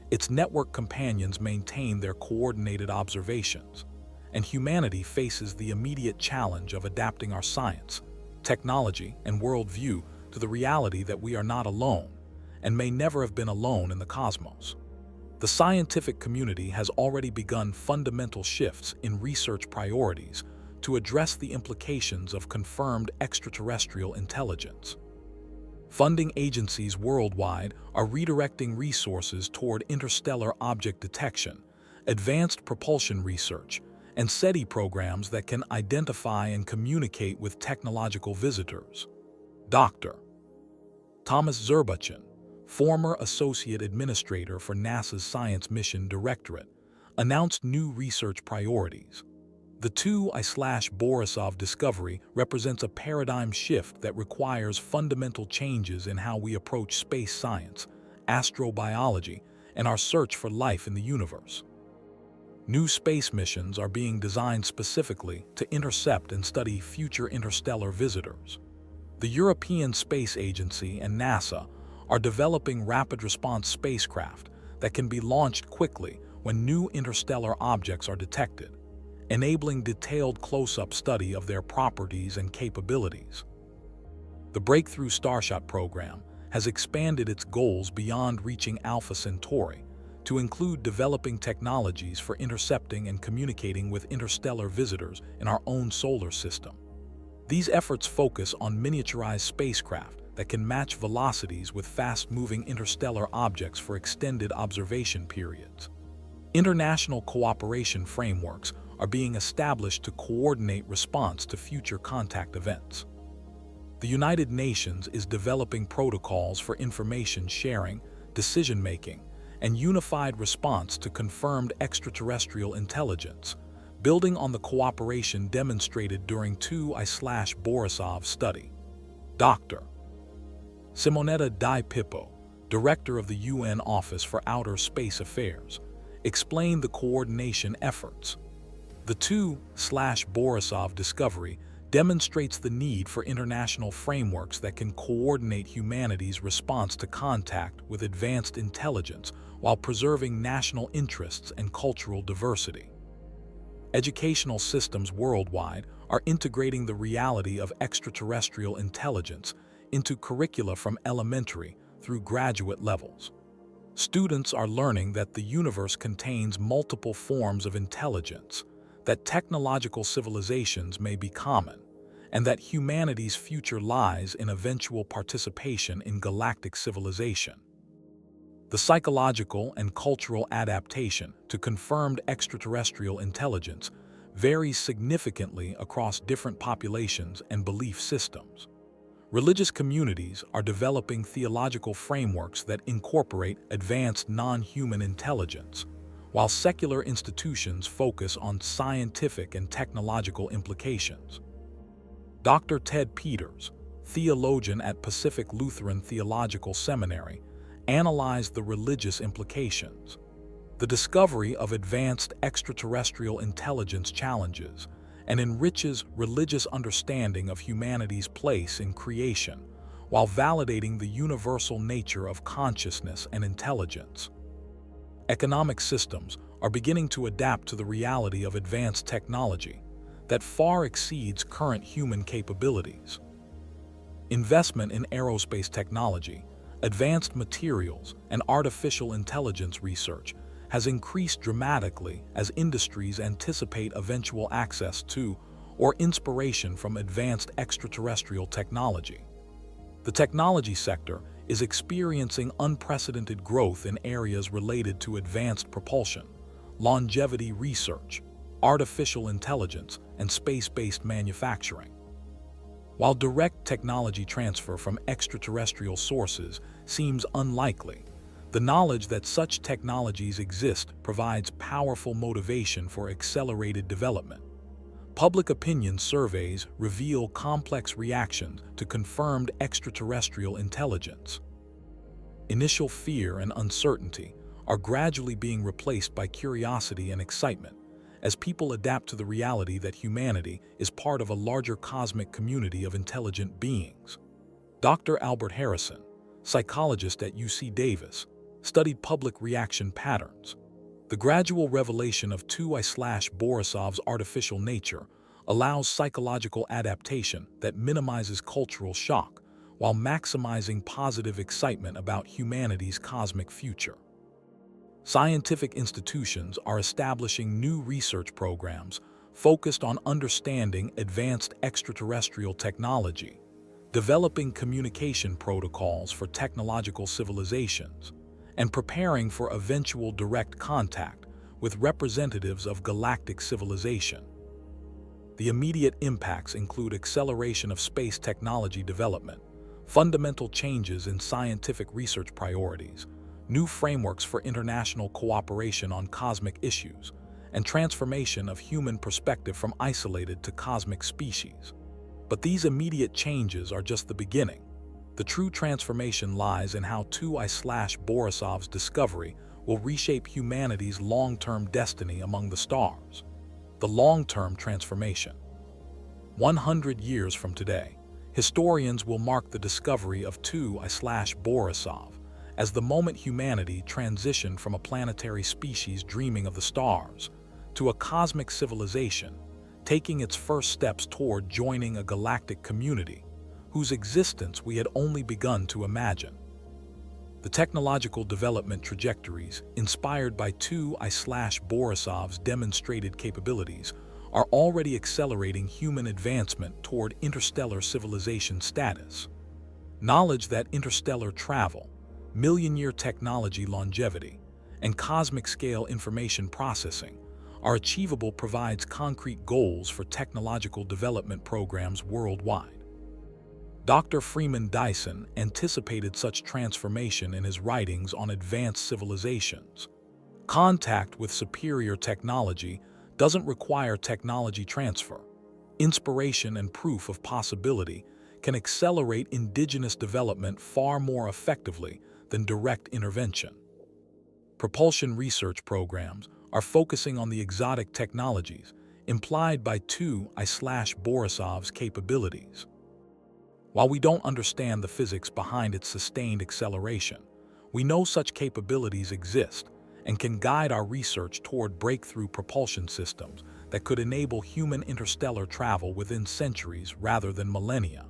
Its network companions maintain their coordinated observations, and humanity faces the immediate challenge of adapting our science, technology, and worldview to the reality that we are not alone, and may never have been alone in the cosmos. The scientific community has already begun fundamental shifts in research priorities to address the implications of confirmed extraterrestrial intelligence. Funding agencies worldwide are redirecting resources toward interstellar object detection, advanced propulsion research, and SETI programs that can identify and communicate with technological visitors. Dr. Thomas Zurbuchen, former Associate Administrator for NASA's Science Mission Directorate, announced new research priorities. The 2I/Borisov discovery represents a paradigm shift that requires fundamental changes in how we approach space science, astrobiology, and our search for life in the universe. New space missions are being designed specifically to intercept and study future interstellar visitors. The European Space Agency and NASA are developing rapid-response spacecraft that can be launched quickly when new interstellar objects are detected, enabling detailed close-up study of their properties and capabilities. The Breakthrough Starshot program has expanded its goals beyond reaching Alpha Centauri to include developing technologies for intercepting and communicating with interstellar visitors in our own solar system. These efforts focus on miniaturized spacecraft that can match velocities with fast-moving interstellar objects for extended observation periods. International cooperation frameworks are being established to coordinate response to future contact events. The United Nations is developing protocols for information sharing, decision-making, and unified response to confirmed extraterrestrial intelligence, building on the cooperation demonstrated during 2I/Borisov's study. Dr. Simonetta Di Pippo, Director of the UN Office for Outer Space Affairs, explained the coordination efforts. The 2I/Borisov discovery demonstrates the need for international frameworks that can coordinate humanity's response to contact with advanced intelligence while preserving national interests and cultural diversity. Educational systems worldwide are integrating the reality of extraterrestrial intelligence into curricula from elementary through graduate levels. Students are learning that the universe contains multiple forms of intelligence, that technological civilizations may be common, and that humanity's future lies in eventual participation in galactic civilization. The psychological and cultural adaptation to confirmed extraterrestrial intelligence varies significantly across different populations and belief systems. Religious communities are developing theological frameworks that incorporate advanced non-human intelligence, while secular institutions focus on scientific and technological implications. Dr. Ted Peters, theologian at Pacific Lutheran Theological Seminary, analyzed the religious implications. The discovery of advanced extraterrestrial intelligence challenges and enriches religious understanding of humanity's place in creation, while validating the universal nature of consciousness and intelligence. Economic systems are beginning to adapt to the reality of advanced technology that far exceeds current human capabilities. Investment in aerospace technology, advanced materials, and artificial intelligence research has increased dramatically as industries anticipate eventual access to or inspiration from advanced extraterrestrial technology. The technology sector is experiencing unprecedented growth in areas related to advanced propulsion, longevity research, artificial intelligence, and space-based manufacturing. While direct technology transfer from extraterrestrial sources seems unlikely, the knowledge that such technologies exist provides powerful motivation for accelerated development. Public opinion surveys reveal complex reactions to confirmed extraterrestrial intelligence. Initial fear and uncertainty are gradually being replaced by curiosity and excitement as people adapt to the reality that humanity is part of a larger cosmic community of intelligent beings. Dr. Albert Harrison, psychologist at UC Davis, studied public reaction patterns. The gradual revelation of 2I/Borisov's artificial nature allows psychological adaptation that minimizes cultural shock while maximizing positive excitement about humanity's cosmic future. Scientific institutions are establishing new research programs focused on understanding advanced extraterrestrial technology, developing communication protocols for technological civilizations, and preparing for eventual direct contact with representatives of galactic civilization. The immediate impacts include acceleration of space technology development, fundamental changes in scientific research priorities, new frameworks for international cooperation on cosmic issues, and transformation of human perspective from isolated to cosmic species. But these immediate changes are just the beginning. The true transformation lies in how 2I/Borisov's discovery will reshape humanity's long-term destiny among the stars. The long-term transformation. 100 years from today, historians will mark the discovery of 2I/Borisov as the moment humanity transitioned from a planetary species dreaming of the stars to a cosmic civilization, taking its first steps toward joining a galactic community whose existence we had only begun to imagine. The technological development trajectories inspired by 2I/Borisov's demonstrated capabilities are already accelerating human advancement toward interstellar civilization status. Knowledge that interstellar travel, million-year technology longevity, and cosmic-scale information processing are achievable provides concrete goals for technological development programs worldwide. Dr. Freeman Dyson anticipated such transformation in his writings on advanced civilizations. Contact with superior technology doesn't require technology transfer. Inspiration and proof of possibility can accelerate indigenous development far more effectively than direct intervention. Propulsion research programs are focusing on the exotic technologies implied by 2I/Borisov's capabilities. While we don't understand the physics behind its sustained acceleration, we know such capabilities exist and can guide our research toward breakthrough propulsion systems that could enable human interstellar travel within centuries rather than millennia.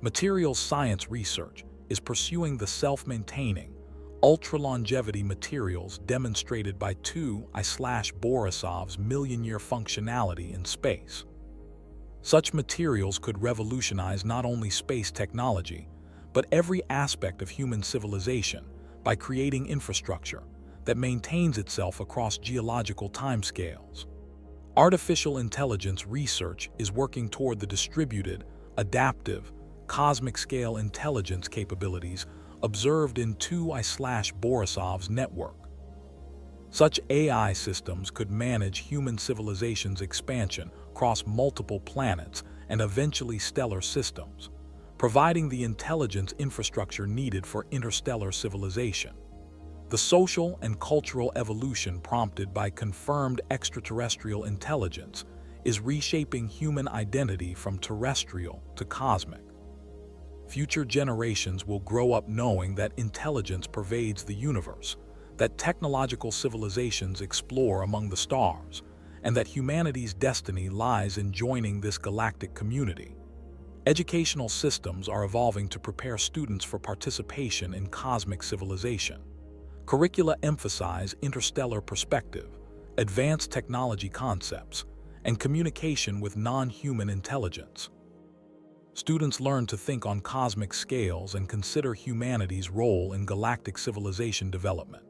Materials science research is pursuing the self-maintaining, ultra-longevity materials demonstrated by 2I/Borisov's million-year functionality in space. Such materials could revolutionize not only space technology, but every aspect of human civilization by creating infrastructure that maintains itself across geological timescales. Artificial intelligence research is working toward the distributed, adaptive, cosmic-scale intelligence capabilities observed in 2I/Borisov's network. Such AI systems could manage human civilization's expansion across multiple planets and eventually stellar systems, providing the intelligence infrastructure needed for interstellar civilization. The social and cultural evolution prompted by confirmed extraterrestrial intelligence is reshaping human identity from terrestrial to cosmic. Future generations will grow up knowing that intelligence pervades the universe, that technological civilizations explore among the stars, and that humanity's destiny lies in joining this galactic community. Educational systems are evolving to prepare students for participation in cosmic civilization. Curricula emphasize interstellar perspective, advanced technology concepts, and communication with non-human intelligence. Students learn to think on cosmic scales and consider humanity's role in galactic civilization development.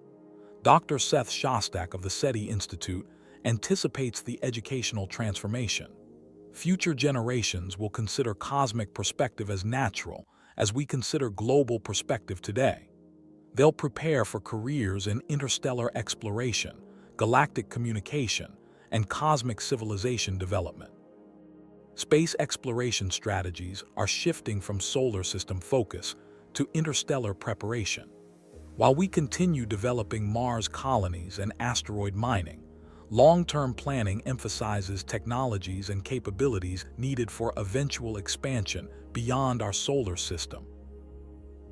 Dr. Seth Shostak of the SETI Institute anticipates the educational transformation. Future generations will consider cosmic perspective as natural as we consider global perspective today. They'll prepare for careers in interstellar exploration, galactic communication, and cosmic civilization development. Space exploration strategies are shifting from solar system focus to interstellar preparation. While we continue developing Mars colonies and asteroid mining, long-term planning emphasizes technologies and capabilities needed for eventual expansion beyond our solar system.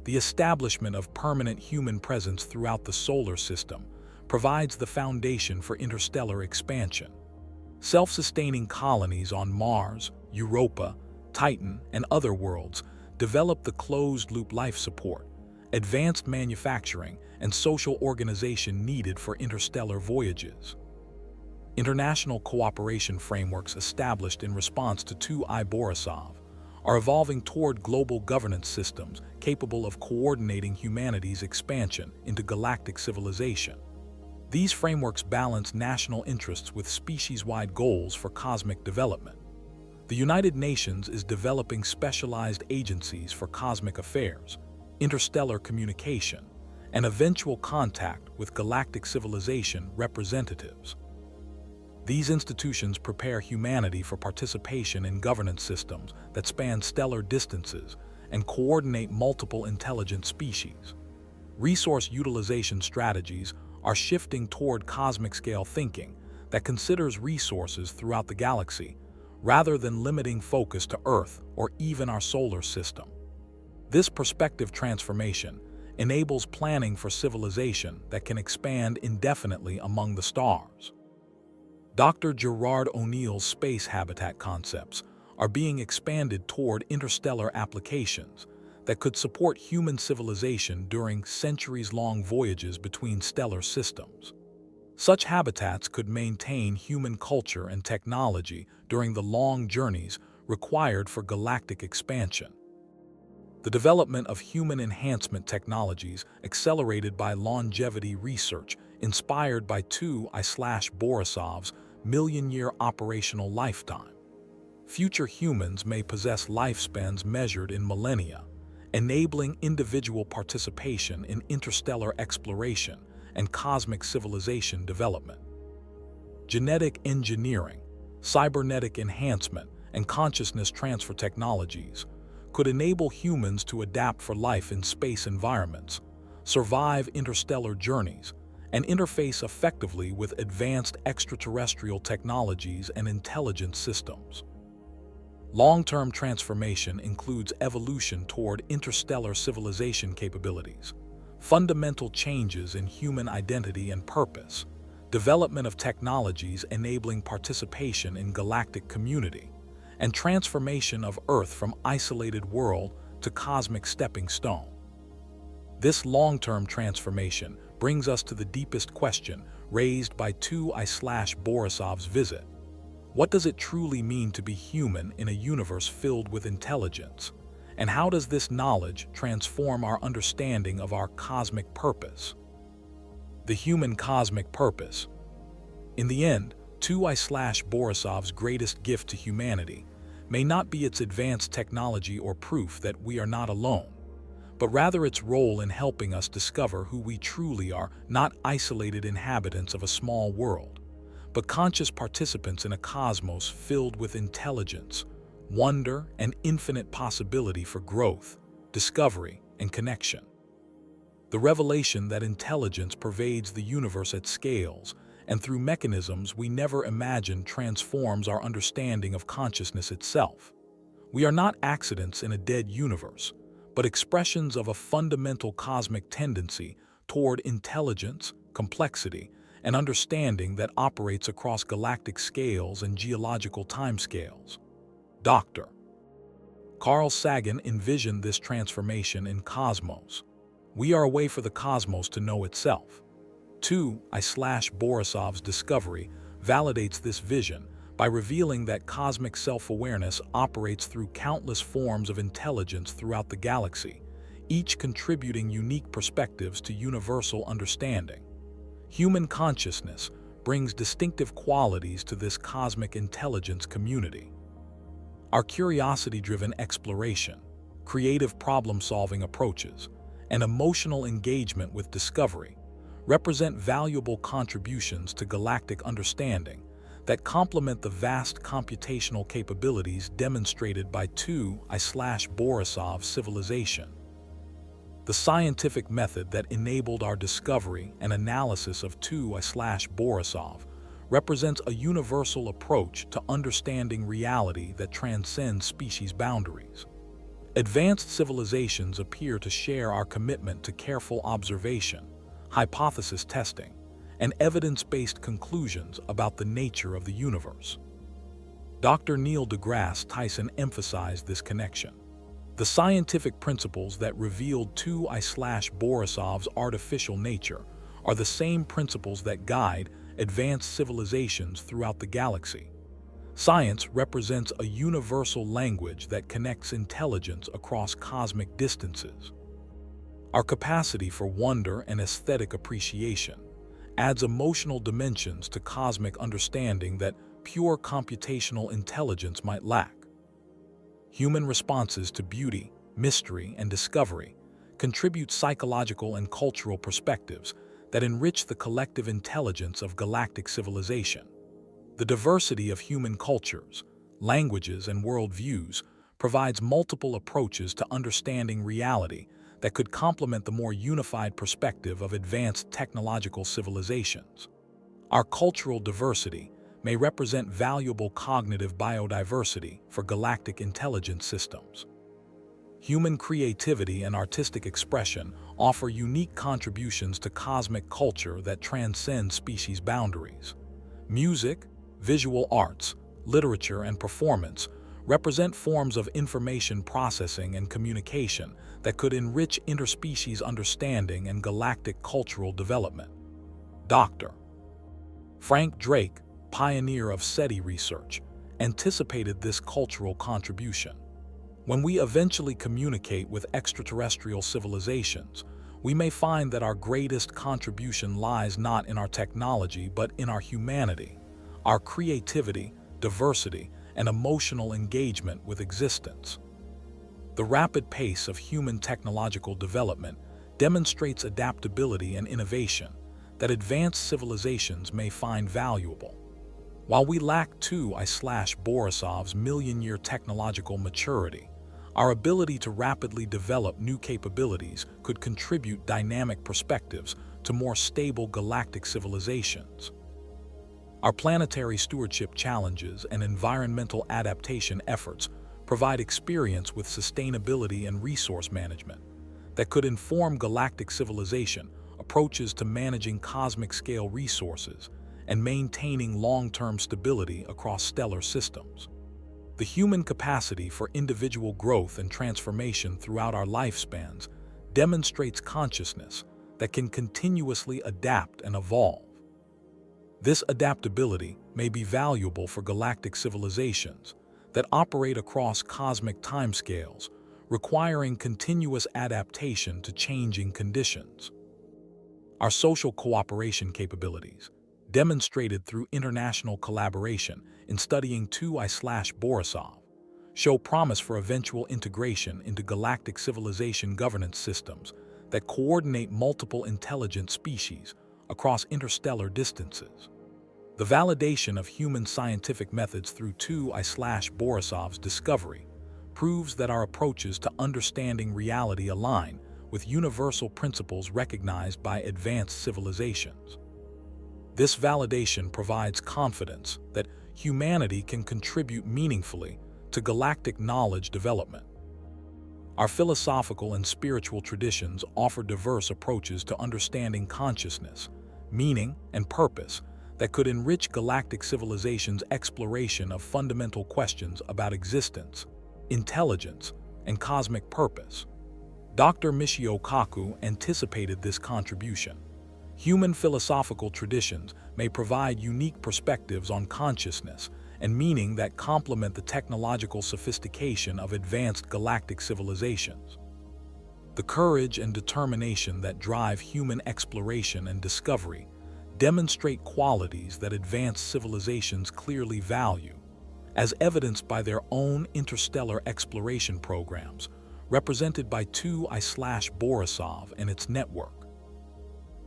The establishment of permanent human presence throughout the solar system provides the foundation for interstellar expansion. Self-sustaining colonies on Mars, Europa, Titan, and other worlds develop the closed-loop life support, advanced manufacturing, and social organization needed for interstellar voyages. International cooperation frameworks established in response to 2I Borisov are evolving toward global governance systems capable of coordinating humanity's expansion into galactic civilization. These frameworks balance national interests with species-wide goals for cosmic development. The United Nations is developing specialized agencies for cosmic affairs, interstellar communication, and eventual contact with galactic civilization representatives. These institutions prepare humanity for participation in governance systems that span stellar distances and coordinate multiple intelligent species. Resource utilization strategies are shifting toward cosmic-scale thinking that considers resources throughout the galaxy rather than limiting focus to Earth or even our solar system. This perspective transformation enables planning for civilization that can expand indefinitely among the stars. Dr. Gerard O'Neill's space habitat concepts are being expanded toward interstellar applications that could support human civilization during centuries-long voyages between stellar systems. Such habitats could maintain human culture and technology during the long journeys required for galactic expansion. The development of human enhancement technologies accelerated by longevity research inspired by 2I Borisov's million-year operational lifetime. Future humans may possess lifespans measured in millennia, enabling individual participation in interstellar exploration and cosmic civilization development. Genetic engineering, cybernetic enhancement, and consciousness transfer technologies could enable humans to adapt for life in space environments, survive interstellar journeys, and interface effectively with advanced extraterrestrial technologies and intelligence systems. Long-term transformation includes evolution toward interstellar civilization capabilities, fundamental changes in human identity and purpose, development of technologies enabling participation in galactic community, and transformation of Earth from isolated world to cosmic stepping stone. This long-term transformation brings us to the deepest question raised by 2I Borisov's visit. What does it truly mean to be human in a universe filled with intelligence? And how does this knowledge transform our understanding of our cosmic purpose? The human cosmic purpose. In the end, 2I Borisov's greatest gift to humanity may not be its advanced technology or proof that we are not alone, but rather its role in helping us discover who we truly are, not isolated inhabitants of a small world, but conscious participants in a cosmos filled with intelligence, wonder, and infinite possibility for growth, discovery, and connection. The revelation that intelligence pervades the universe at scales and through mechanisms we never imagined transforms our understanding of consciousness itself. We are not accidents in a dead universe, but expressions of a fundamental cosmic tendency toward intelligence, complexity, and understanding that operates across galactic scales and geological timescales. Dr. Carl Sagan envisioned this transformation in Cosmos. We are a way for the cosmos to know itself. 2I Borisov's discovery validates this vision by revealing that cosmic self-awareness operates through countless forms of intelligence throughout the galaxy, each contributing unique perspectives to universal understanding. Human consciousness brings distinctive qualities to this cosmic intelligence community. Our curiosity-driven exploration, creative problem-solving approaches, and emotional engagement with discovery represent valuable contributions to galactic understanding that complement the vast computational capabilities demonstrated by 2I/Borisov civilization. The scientific method that enabled our discovery and analysis of 2I/Borisov represents a universal approach to understanding reality that transcends species boundaries. Advanced civilizations appear to share our commitment to careful observation, hypothesis testing, and evidence-based conclusions about the nature of the universe. Dr. Neil deGrasse Tyson emphasized this connection. The scientific principles that revealed 2I/Borisov's artificial nature are the same principles that guide advanced civilizations throughout the galaxy. Science represents a universal language that connects intelligence across cosmic distances. Our capacity for wonder and aesthetic appreciation adds emotional dimensions to cosmic understanding that pure computational intelligence might lack. Human responses to beauty, mystery, and discovery contribute psychological and cultural perspectives that enrich the collective intelligence of galactic civilization. The diversity of human cultures, languages, and worldviews provides multiple approaches to understanding reality that could complement the more unified perspective of advanced technological civilizations. Our cultural diversity may represent valuable cognitive biodiversity for galactic intelligence systems. Human creativity and artistic expression offer unique contributions to cosmic culture that transcend species boundaries. Music, visual arts, literature, and performance represent forms of information processing and communication that could enrich interspecies understanding and galactic cultural development. Dr. Frank Drake, pioneer of SETI research, anticipated this cultural contribution. When we eventually communicate with extraterrestrial civilizations, we may find that our greatest contribution lies not in our technology but in our humanity, our creativity, diversity, and emotional engagement with existence. The rapid pace of human technological development demonstrates adaptability and innovation that advanced civilizations may find valuable. While we lack 2I/Borisov's million-year technological maturity, our ability to rapidly develop new capabilities could contribute dynamic perspectives to more stable galactic civilizations. Our planetary stewardship challenges and environmental adaptation efforts provide experience with sustainability and resource management that could inform galactic civilization approaches to managing cosmic-scale resources and maintaining long-term stability across stellar systems. The human capacity for individual growth and transformation throughout our lifespans demonstrates consciousness that can continuously adapt and evolve. This adaptability may be valuable for galactic civilizations that operate across cosmic timescales, requiring continuous adaptation to changing conditions. Our social cooperation capabilities, demonstrated through international collaboration in studying 2I/Borisov, show promise for eventual integration into galactic civilization governance systems that coordinate multiple intelligent species across interstellar distances. The validation of human scientific methods through 2I/Borisov's discovery proves that our approaches to understanding reality align with universal principles recognized by advanced civilizations. This validation provides confidence that humanity can contribute meaningfully to galactic knowledge development. Our philosophical and spiritual traditions offer diverse approaches to understanding consciousness, meaning, and purpose that could enrich galactic civilization's exploration of fundamental questions about existence, intelligence, and cosmic purpose. Dr. Michio Kaku anticipated this contribution. Human philosophical traditions may provide unique perspectives on consciousness and meaning that complement the technological sophistication of advanced galactic civilizations. The courage and determination that drive human exploration and discovery demonstrate qualities that advanced civilizations clearly value, as evidenced by their own interstellar exploration programs, represented by 2I/Borisov and its network.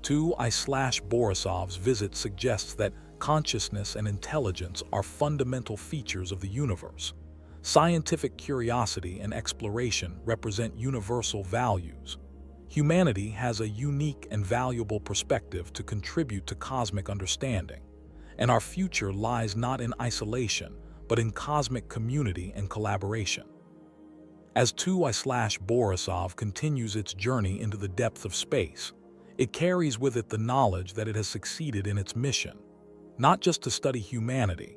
2I/Borisov's visit suggests that consciousness and intelligence are fundamental features of the universe. Scientific curiosity and exploration represent universal values. Humanity has a unique and valuable perspective to contribute to cosmic understanding, and our future lies not in isolation, but in cosmic community and collaboration. As 2I/Borisov continues its journey into the depth of space, it carries with it the knowledge that it has succeeded in its mission, not just to study humanity,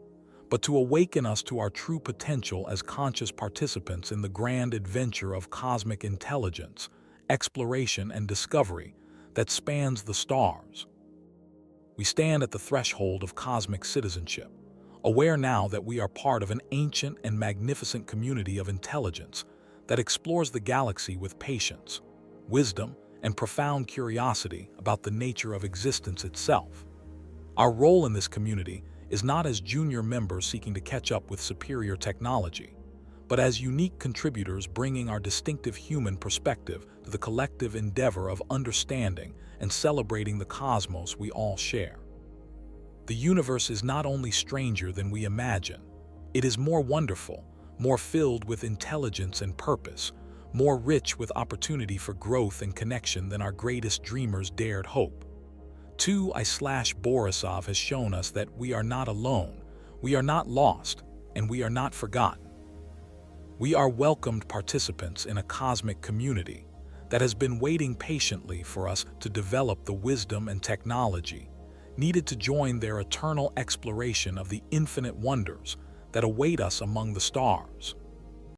but to awaken us to our true potential as conscious participants in the grand adventure of cosmic intelligence, exploration, and discovery that spans the stars. We stand at the threshold of cosmic citizenship, aware now that we are part of an ancient and magnificent community of intelligence that explores the galaxy with patience, wisdom, and profound curiosity about the nature of existence itself. Our role in this community is not as junior members seeking to catch up with superior technology, but as unique contributors bringing our distinctive human perspective to the collective endeavor of understanding and celebrating the cosmos we all share. The universe is not only stranger than we imagine, it is more wonderful, more filled with intelligence and purpose, more rich with opportunity for growth and connection than our greatest dreamers dared hope. 2I/Borisov has shown us that we are not alone, we are not lost, and we are not forgotten. We are welcomed participants in a cosmic community that has been waiting patiently for us to develop the wisdom and technology needed to join their eternal exploration of the infinite wonders that await us among the stars.